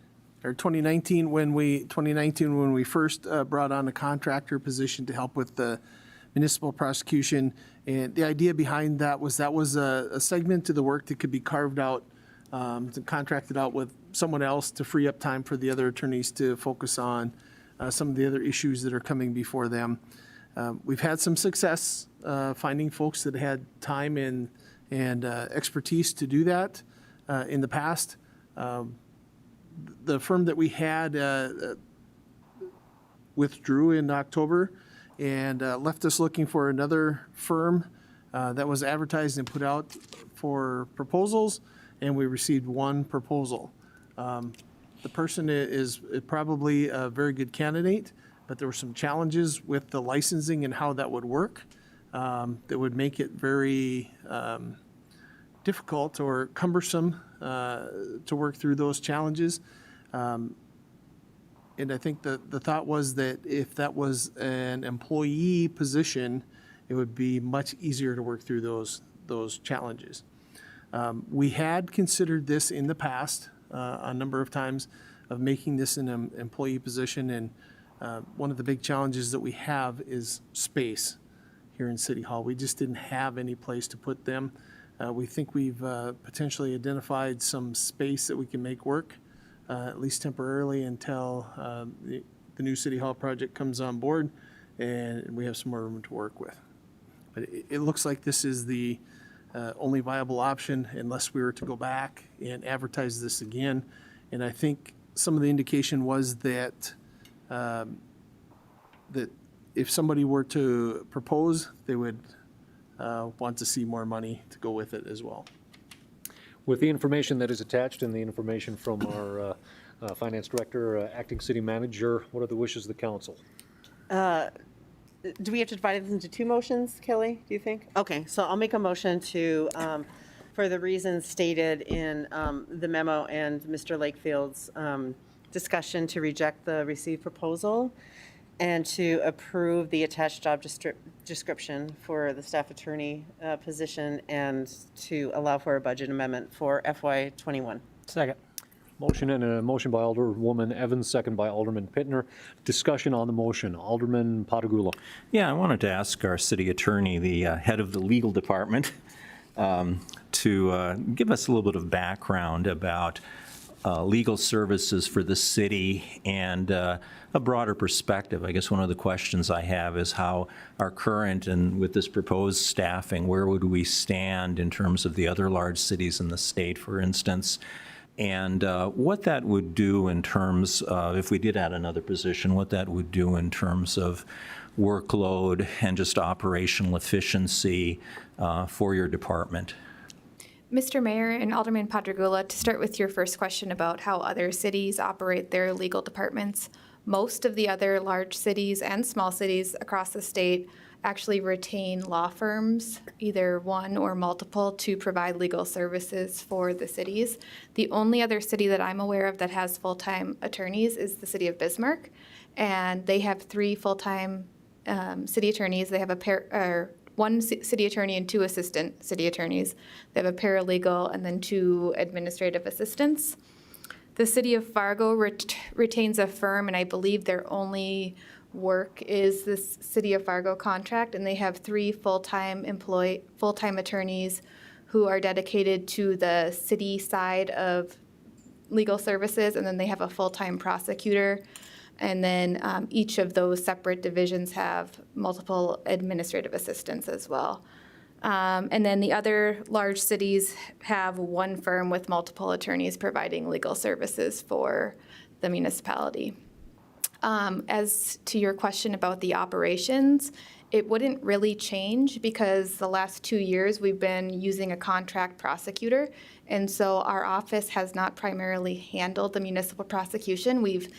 Or 2019 when we first brought on a contractor position to help with the municipal prosecution. And the idea behind that was a segment of the work that could be carved out, contracted out with someone else to free up time for the other attorneys to focus on some of the other issues that are coming before them. We've had some success finding folks that had time and expertise to do that in the past. The firm that we had withdrew in October and left us looking for another firm that was advertised and put out for proposals, and we received 1 proposal. The person is probably a very good candidate, but there were some challenges with the licensing and how that would work that would make it very difficult or cumbersome to work through those challenges. And I think the thought was that if that was an employee position, it would be much easier to work through those challenges. We had considered this in the past a number of times of making this an employee position, and one of the big challenges that we have is space here in City Hall. We just didn't have any place to put them. We think we've potentially identified some space that we can make work, at least temporarily until the new City Hall project comes on board and we have some more room to work with. But it looks like this is the only viable option unless we were to go back and advertise this again. And I think some of the indication was that that if somebody were to propose, they would want to see more money to go with it as well. With the information that is attached and the information from our finance director, acting city manager, what are the wishes of the council? Do we have to divide it into two motions, Kelly, do you think? Okay, so I'll make a motion to, for the reasons stated in the memo and Mr. Lakefield's discussion, to reject the received proposal and to approve the attached job description for the staff attorney position and to allow for a budget amendment for FY21. Second. Motion and a motion by Alderwoman Evans, second by Alderman Pittner. Discussion on the motion. Alderman Patagula. Yeah, I wanted to ask our city attorney, the head of the legal department, to give us a little bit of background about legal services for the city and a broader perspective. I guess one of the questions I have is how our current and with this proposed staffing, where would we stand in terms of the other large cities in the state, for instance? And what that would do in terms of, if we did add another position, what that would do in terms of workload and just operational efficiency for your department. Mr. Mayor and Alderman Padragula, to start with your first question about how other cities operate their legal departments, most of the other large cities and small cities across the state actually retain law firms, either one or multiple, to provide legal services for the cities. The only other city that I'm aware of that has full-time attorneys is the city of Bismarck, and they have 3 full-time city attorneys. They have one city attorney and 2 assistant city attorneys. They have a paralegal and then 2 administrative assistants. The city of Fargo retains a firm, and I believe their only work is this City of Fargo contract, and they have 3 full-time attorneys who are dedicated to the city side of legal services, and then they have a full-time prosecutor, and then each of those separate divisions have multiple administrative assistants as well. And then the other large cities have 1 firm with multiple attorneys providing legal services for the municipality. As to your question about the operations, it wouldn't really change because the last 2 years we've been using a contract prosecutor, and so our office has not primarily handled the municipal prosecution. We've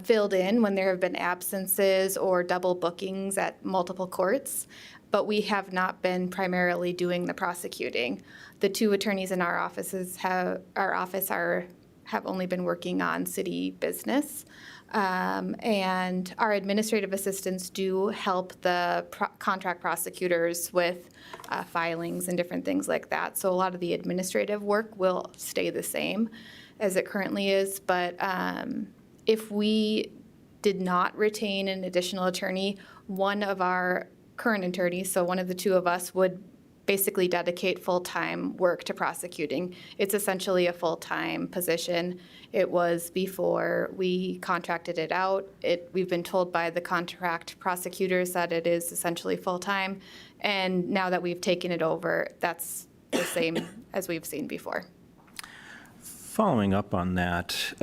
filled in when there have been absences or double bookings at multiple courts, but we have not been primarily doing the prosecuting. The 2 attorneys in our office have only been working on city business. And our administrative assistants do help the contract prosecutors with filings and different things like that. So a lot of the administrative work will stay the same as it currently is. But if we did not retain an additional attorney, one of our current attorneys, so one of the 2 of us, would basically dedicate full-time work to prosecuting. It's essentially a full-time position. It was before we contracted it out. We've been told by the contract prosecutors that it is essentially full-time, and now that we've taken it over, that's the same as we've seen before. Following up on that,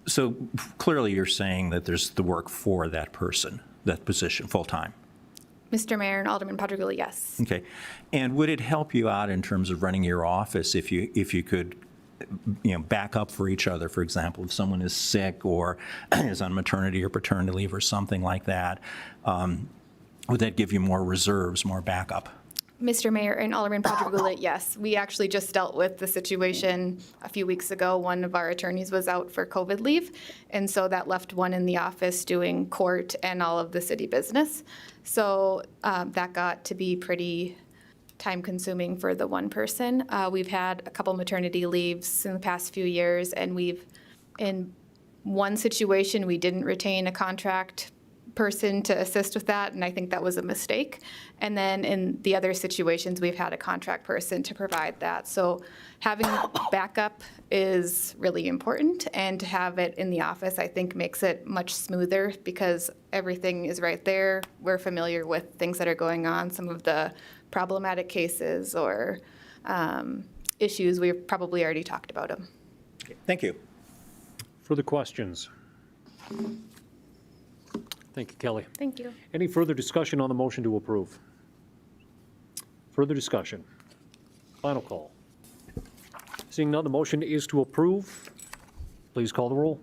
so clearly you're saying that there's the work for that person, that position, full-time. Mr. Mayor and Alderman Padragula, yes. Okay. And would it help you out in terms of running your office if you could, back up for each other? For example, if someone is sick or is on maternity or paternity leave or something like that, would that give you more reserves, more backup? Mr. Mayor and Alderman Padragula, yes. We actually just dealt with the situation a few weeks ago. One of our attorneys was out for COVID leave, and so that left one in the office doing court and all of the city business. So that got to be pretty time-consuming for the one person. We've had a couple maternity leaves in the past few years, and in one situation, we didn't retain a contract person to assist with that, and I think that was a mistake. And then in the other situations, we've had a contract person to provide that. So having backup is really important, and to have it in the office, I think, makes it much smoother because everything is right there. We're familiar with things that are going on, some of the problematic cases or issues. We've probably already talked about them. Okay, thank you. Further questions? Thank you, Kelly. Thank you. Any further discussion on the motion to approve? Further discussion? Final call. Seeing none, the motion is to approve. Please call the roll.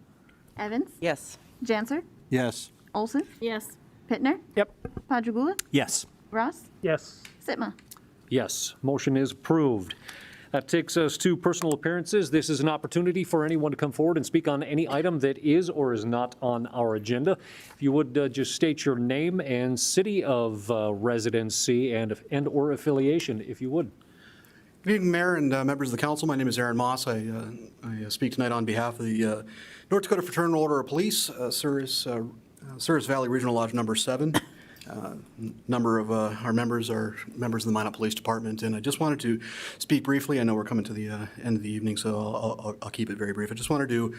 Evans? Yes. Janser? Yes. Olson? Yes. Pittner? Yep. Padragula? Yes. Ross? Yes. Sitma? Yes, motion is approved. That takes us to personal appearances. This is an opportunity for anyone to come forward and speak on any item that is or is not on our agenda. If you would just state your name and city of residency and or affiliation, if you would. Good evening, Mayor and members of the council. My name is Aaron Moss. I speak tonight on behalf of the North Dakota Fraternal Order of Police, Service Valley Regional Lodge Number 7. Number of our members are members of the Minot Police Department, and I just wanted to speak briefly. I know we're coming to the end of the evening, so I'll keep it very brief. I just wanted to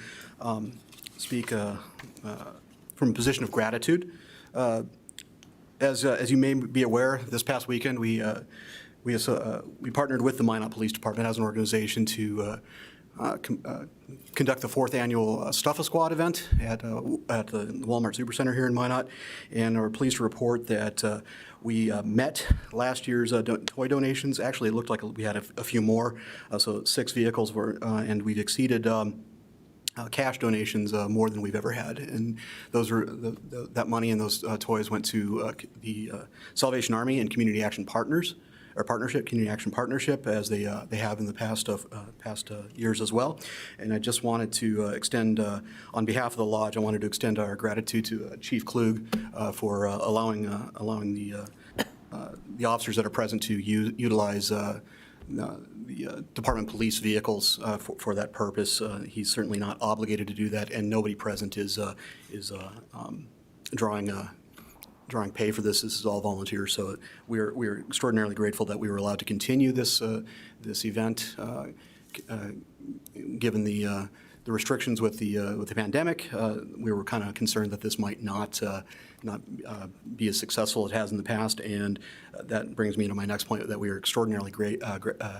speak from a position of gratitude. As you may be aware, this past weekend we partnered with the Minot Police Department as an organization to conduct the 4th annual Stuff-A-Squad event at the Walmart Supercenter here in Minot, and we're pleased to report that we met last year's toy donations. Actually, it looked like we had a few more, so 6 vehicles were, and we've exceeded cash donations more than we've ever had, and those were that money and those toys went to the Salvation Army and Community Action Partners. Our partnership, Community Action Partnership, as they have in the past years as well. And I just wanted to extend, on behalf of the lodge, I wanted to extend our gratitude to Chief Klug for allowing the officers that are present to utilize the Department police vehicles for that purpose. He's certainly not obligated to do that, and nobody present is drawing pay for this. This is all volunteer, so we're extraordinarily grateful that we were allowed to continue this event, given the restrictions with the pandemic. We were kind of concerned that this might not be as successful as it has in the past, and that brings me to my next point, that we are extraordinarily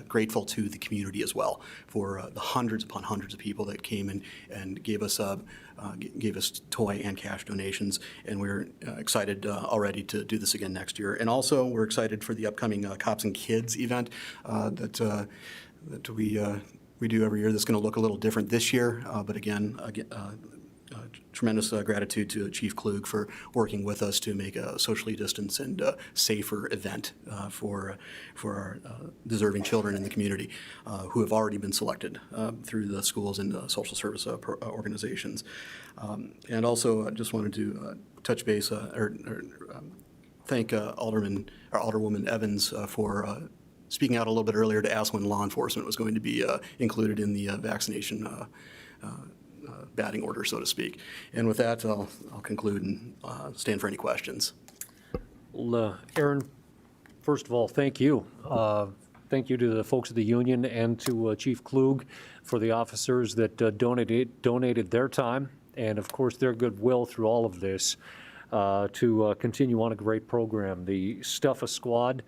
grateful to the community as well for the hundreds upon hundreds of people that came and gave us toy and cash donations, and we're excited already to do this again next year. And also, we're excited for the upcoming Cops and Kids event that we do every year. That's going to look a little different this year, but again, tremendous gratitude to Chief Klug for working with us to make a socially distanced and safer event for our deserving children in the community who have already been selected through the schools and social service organizations. And also, I just wanted to touch base or thank Alderwoman Evans for speaking out a little bit earlier to ask when law enforcement was going to be included in the vaccination batting order, so to speak. And with that, I'll conclude and stand for any questions. Well, Aaron, first of all, thank you. Thank you to the folks of the union and to Chief Klug for the officers that donated their time and, of course, their goodwill through all of this to continue on a great program. The Stuff-A-Squad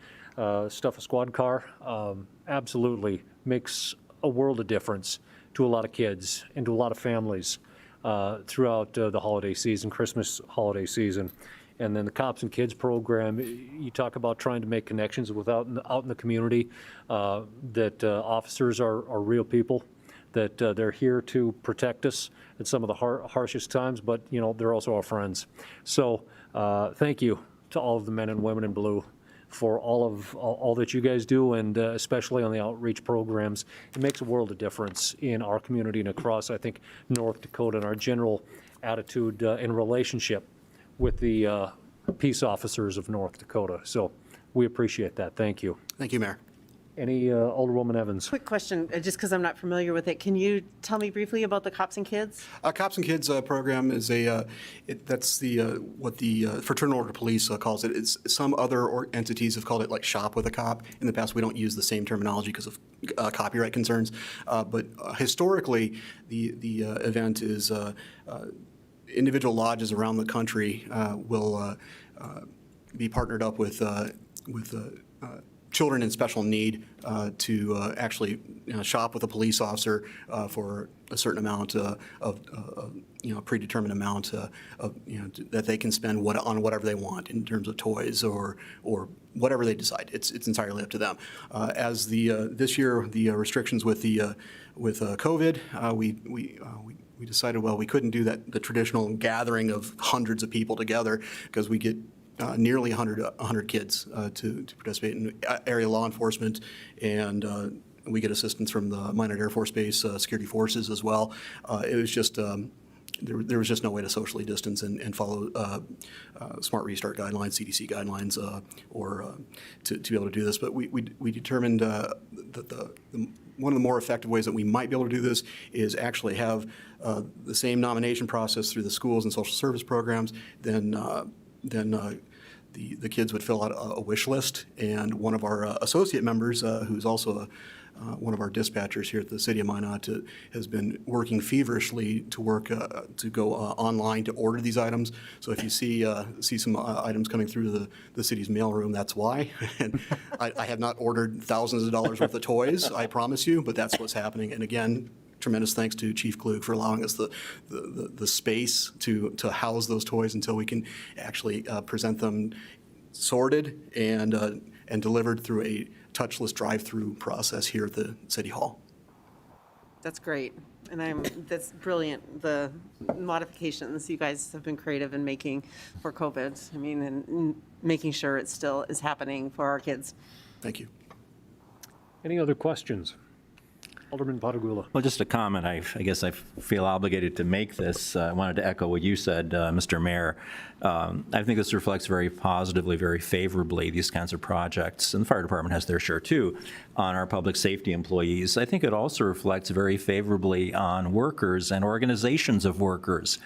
car absolutely makes a world of difference to a lot of kids and to a lot of families throughout the holiday season, Christmas holiday season. And then the Cops and Kids program, you talk about trying to make connections out in the community, that officers are real people, that they're here to protect us at some of the harshest times, but they're also our friends. So thank you to all of the men and women in blue for all that you guys do, and especially on the outreach programs. It makes a world of difference in our community and across, I think, North Dakota, and our general attitude and relationship with the peace officers of North Dakota. So we appreciate that. Thank you. Thank you, Mayor. Any Alderwoman Evans? Quick question, just because I'm not familiar with it. Can you tell me briefly about the Cops and Kids? Cops and Kids program is that's what the Fraternal Order Police calls it. It's some other entities have called it like Shop with a Cop. In the past, we don't use the same terminology because of copyright concerns. But historically, the event is individual lodges around the country will be partnered up with children in special need to actually shop with a police officer for a certain amount of predetermined amount that they can spend on whatever they want in terms of toys or whatever they decide. It's entirely up to them. As this year the restrictions with COVID, we decided, well, we couldn't do the traditional gathering of hundreds of people together because we get nearly 100 kids to participate in area law enforcement, and we get assistance from the Minot Air Force Base security forces as well. It was just there was just no way to socially distance and follow Smart Restart guidelines, CDC guidelines, or to be able to do this. But we determined that one of the more effective ways that we might be able to do this is actually have the same nomination process through the schools and social service programs. Then the kids would fill out a wish list, and one of our associate members, who's also one of our dispatchers here at the City of Minot, has been working feverishly to go online to order these items. So if you see some items coming through the city's mailroom, that's why. And I have not ordered thousands of dollars worth of toys, I promise you, but that's what's happening. And again, tremendous thanks to Chief Klug for allowing us the space to house those toys until we can actually present them sorted and delivered through a touchless drive-through process here at the City Hall. That's great. And that's brilliant, the modifications you guys have been creative in making for COVID. I mean, and making sure it still is happening for our kids. Thank you. Any other questions? Alderman Padagula. Well, just a comment. I guess I feel obligated to make this. I wanted to echo what you said, Mr. Mayor. I think this reflects very positively, very favorably, these kinds of projects, and the fire department has their share too, on our public safety employees. I think it also reflects very favorably on workers and organizations of workers.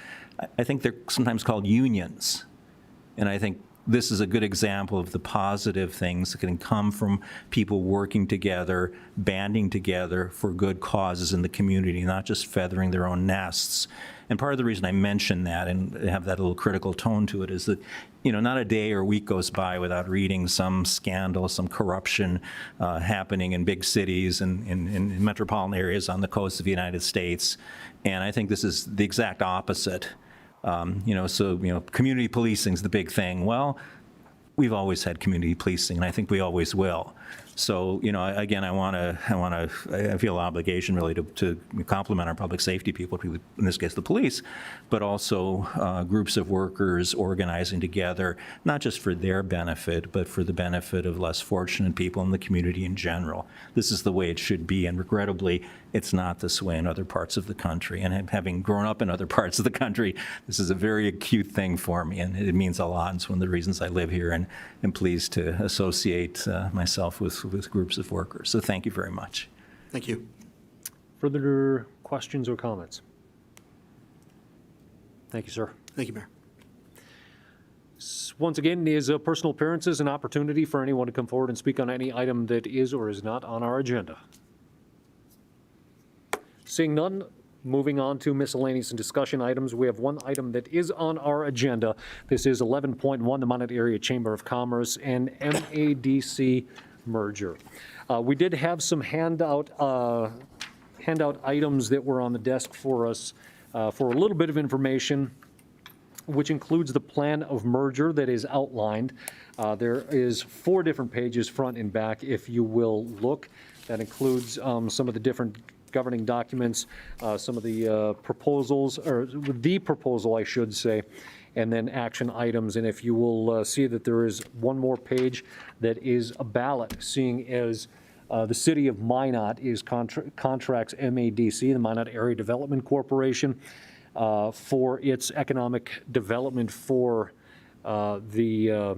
I think they're sometimes called unions, and I think this is a good example of the positive things that can come from people working together, banding together for good causes in the community, not just feathering their own nests. And part of the reason I mention that and have that little critical tone to it is that, not a day or week goes by without reading some scandal, some corruption happening in big cities and in metropolitan areas on the coast of the United States. And I think this is the exact opposite. Community policing is the big thing. Well, we've always had community policing, and I think we always will. So, again, I feel an obligation really to compliment our public safety people, in this case the police, but also groups of workers organizing together, not just for their benefit, but for the benefit of less fortunate people in the community in general. This is the way it should be, and regrettably, it's not this way in other parts of the country. And having grown up in other parts of the country, this is a very acute thing for me, and it means a lot. It's one of the reasons I live here and am pleased to associate myself with groups of workers. So thank you very much. Thank you. Further questions or comments? Thank you, sir. Thank you, Mayor. Once again, is personal appearances an opportunity for anyone to come forward and speak on any item that is or is not on our agenda? Seeing none, moving on to miscellaneous and discussion items. We have one item that is on our agenda. This is 11.1, the Minot Area Chamber of Commerce and MADC merger. We did have some handout items that were on the desk for us for a little bit of information, which includes the plan of merger that is outlined. There is 4 different pages, front and back, if you will look. That includes some of the different governing documents, some of the proposals, or the proposal, I should say, and then action items. And if you will see that there is one more page that is a ballot, seeing as the City of Minot is contracts MADC, the Minot Area Development Corporation, for its economic development for the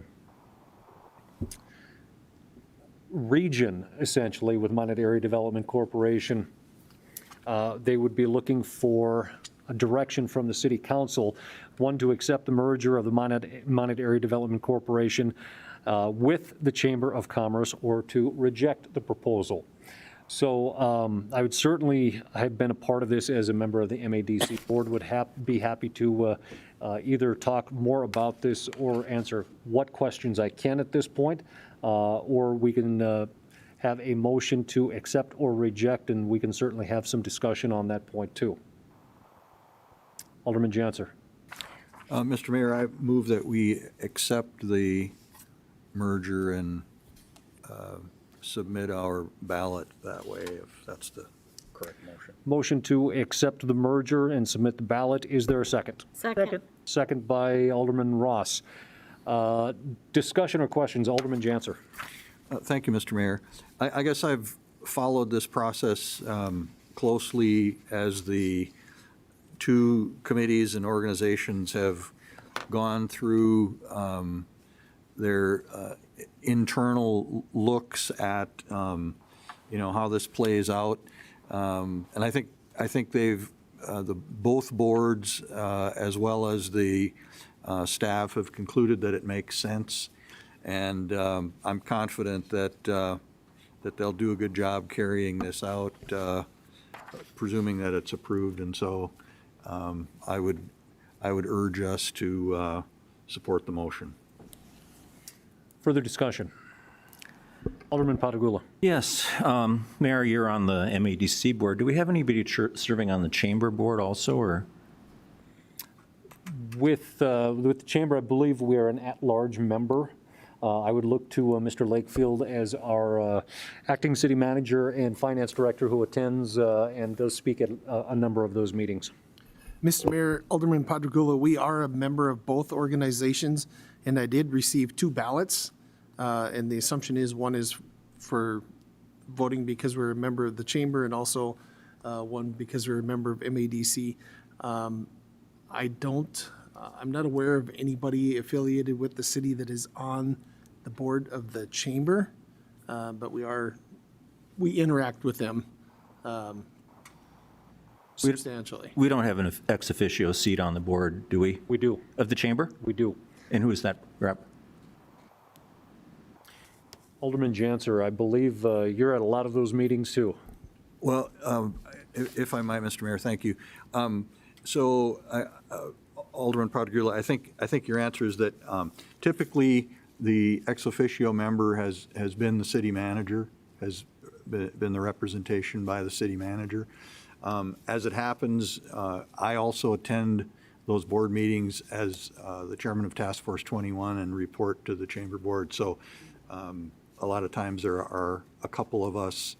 region, essentially, with Minot Area Development Corporation. They would be looking for a direction from the City Council, one, to accept the merger of the Minot Area Development Corporation with the Chamber of Commerce, or to reject the proposal. So I would certainly have been a part of this as a member of the MADC board, would be happy to either talk more about this or answer what questions I can at this point. or we can have a motion to accept or reject, and we can certainly have some discussion on that point too. Alderman Janser. Mr. Mayor, I move that we accept the merger and submit our ballot that way, if that's the correct motion. Motion to accept the merger and submit the ballot. Is there a second? Second. Second by Alderman Ross. Discussion or questions? Alderman Janser. Thank you, Mr. Mayor. I guess I've followed this process closely as the two committees and organizations have gone through their internal looks at how this plays out, and I think they've both boards as well as the staff have concluded that it makes sense, and I'm confident that they'll do a good job carrying this out, presuming that it's approved, and so I would urge us to support the motion. Further discussion? Alderman Patagula. Yes, Mayor, you're on the MADC board. Do we have anybody serving on the chamber board also, or? With the chamber, I believe we are an at-large member. I would look to Mr. Lakefield as our acting city manager and finance director who attends and does speak at a number of those meetings. Mr. Mayor, Alderman Padragula, we are a member of both organizations, and I did receive 2 ballots, and the assumption is one is for voting because we're a member of the chamber, and also one because we're a member of MADC. I'm not aware of anybody affiliated with the city that is on the board of the chamber, but we interact with them substantially. We don't have an ex officio seat on the board, do we? We do. Of the chamber? We do. And who is that rep? Alderman Janser, I believe you're at a lot of those meetings too. Well, if I might, Mr. Mayor, thank you. So, Alderman Patagula, I think your answer is that typically the ex officio member has been the city manager, has been the representation by the city manager. As it happens, I also attend those board meetings as the chairman of Task Force 21 and report to the chamber board. So a lot of times there are a couple of us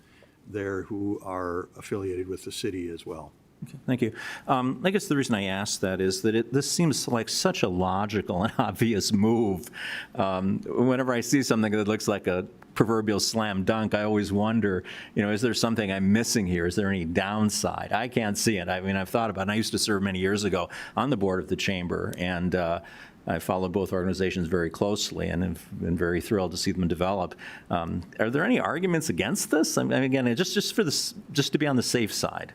there who are affiliated with the city as well. Okay, thank you. I guess the reason I asked that is that this seems like such a logical and obvious move. Whenever I see something that looks like a proverbial slam dunk, I always wonder, is there something I'm missing here? Is there any downside? I can't see it. I mean, I've thought about it. I used to serve many years ago on the board of the chamber, and I followed both organizations very closely and have been very thrilled to see them develop. Are there any arguments against this? I mean, again, just to be on the safe side.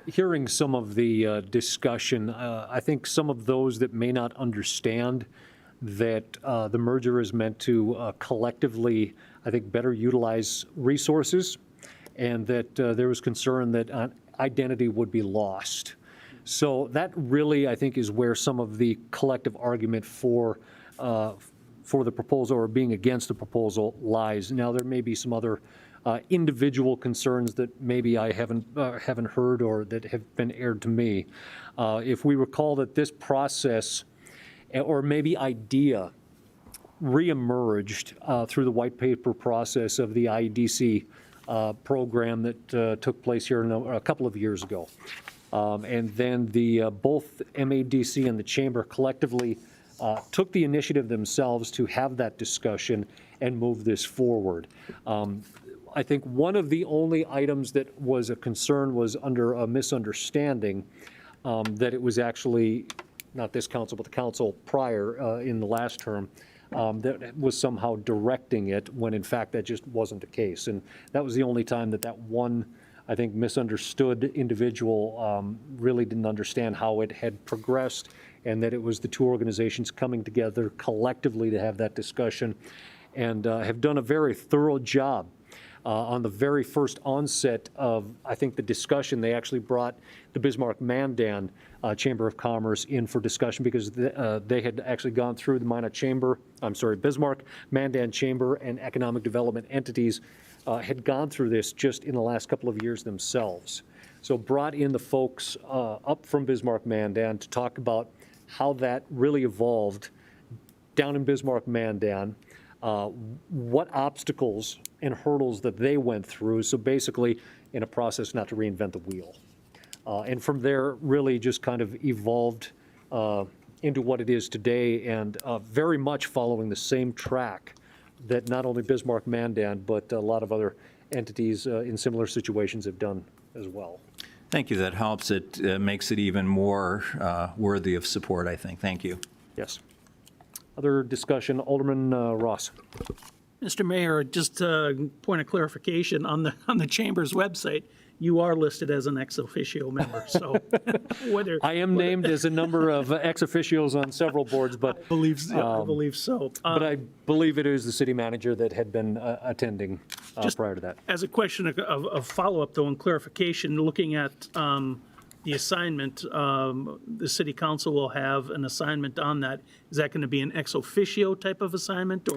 Hearing some of the discussion, I think some of those that may not understand that the merger is meant to collectively, I think, better utilize resources, and that there was concern that identity would be lost. So that really, I think, is where some of the collective argument for the proposal or being against the proposal lies. Now, there may be some other individual concerns that maybe I haven't heard or that have been aired to me. If we recall that this process or maybe idea reemerged through the white paper process of the IDC program that took place here a couple of years ago. And then both MADC and the chamber collectively took the initiative themselves to have that discussion and move this forward. I think one of the only items that was a concern was under a misunderstanding that it was actually not this council, but the council prior in the last term that was somehow directing it when in fact that just wasn't the case. And that was the only time that one, I think, misunderstood individual really didn't understand how it had progressed and that it was the two organizations coming together collectively to have that discussion and have done a very thorough job On the very first onset of, I think, the discussion, they actually brought the Bismarck-Mandan Chamber of Commerce in for discussion because they had actually gone through the Bismarck-Mandan Chamber and Economic Development entities had gone through this just in the last couple of years themselves. So brought in the folks up from Bismarck-Mandan to talk about how that really evolved down in Bismarck-Mandan, what obstacles and hurdles that they went through. So basically, in a process not to reinvent the wheel. And from there, really just kind of evolved into what it is today, and very much following the same track that not only Bismarck-Mandan, but a lot of other entities in similar situations have done as well. Thank you. That helps. It makes it even more worthy of support, I think. Thank you. Yes. Other discussion, Alderman Ross. Mr. Mayor, just a point of clarification, on the Chamber's website, you are listed as an ex officio member, so whether... I am named as a number of ex officios on several boards, but... I believe so. But I believe it is the city manager that had been attending prior to that. As a question of follow-up, though, and clarification, looking at the assignment, the city council will have an assignment on that. Is that going to be an ex officio type of assignment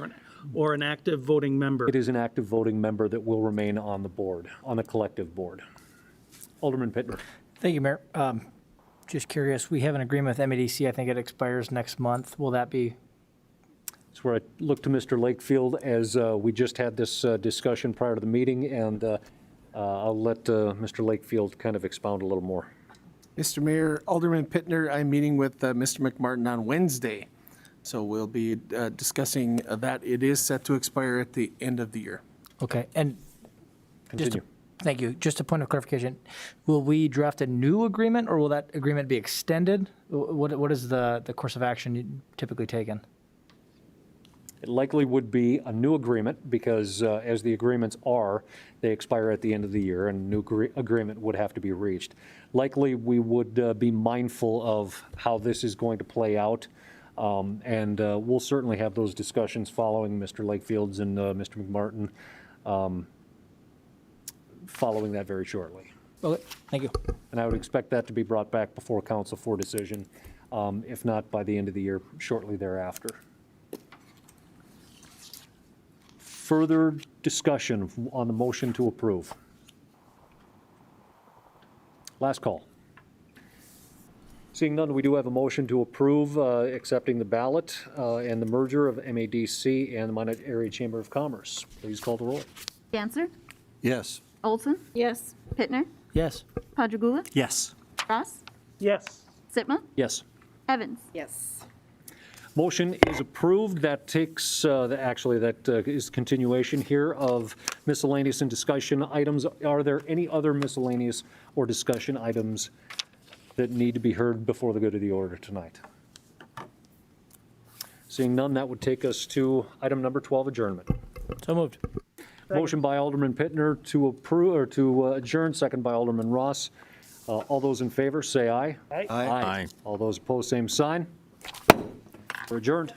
or an active voting member? It is an active voting member that will remain on the board, on the collective board. Alderman Pittner. Thank you, Mayor. Just curious, we have an agreement with MEDC. I think it expires next month. Will that be? That's where I look to Mr. Lakefield, as we just had this discussion prior to the meeting, and I'll let Mr. Lakefield kind of expound a little more. Mr. Mayor, Alderman Pittner, I'm meeting with Mr. McMartin on Wednesday. So we'll be discussing that. It is set to expire at the end of the year. Okay, and Continue. thank you. Just a point of clarification. Will we draft a new agreement, or will that agreement be extended? What is the course of action typically taken? It likely would be a new agreement because, as the agreements are, they expire at the end of the year, and a new agreement would have to be reached. Likely, we would be mindful of how this is going to play out, and we'll certainly have those discussions following Mr. Lakefield's and Mr. McMartin, following that very shortly. Okay, thank you. And I would expect that to be brought back before council for decision, if not by the end of the year, shortly thereafter. Further discussion on the motion to approve? Last call. Seeing none, we do have a motion to approve accepting the ballot and the merger of MADC and the Minot Area Chamber of Commerce. Please call the roll. Dancer, Yes. Olson, Yes. Pittner, Yes. Padragula, Yes. Ross, Yes. Sitma, Yes. Evans. Yes. Motion is approved. That takes, that is continuation here of miscellaneous and discussion items. Are there any other miscellaneous or discussion items that need to be heard before the good of the order tonight? Seeing none, that would take us to item number 12, adjournment. So moved. Motion by Alderman Pittner to approve or to adjourn, second by Alderman Ross. All those in favor, say aye. Aye. Aye. All those opposed, same sign. We're adjourned.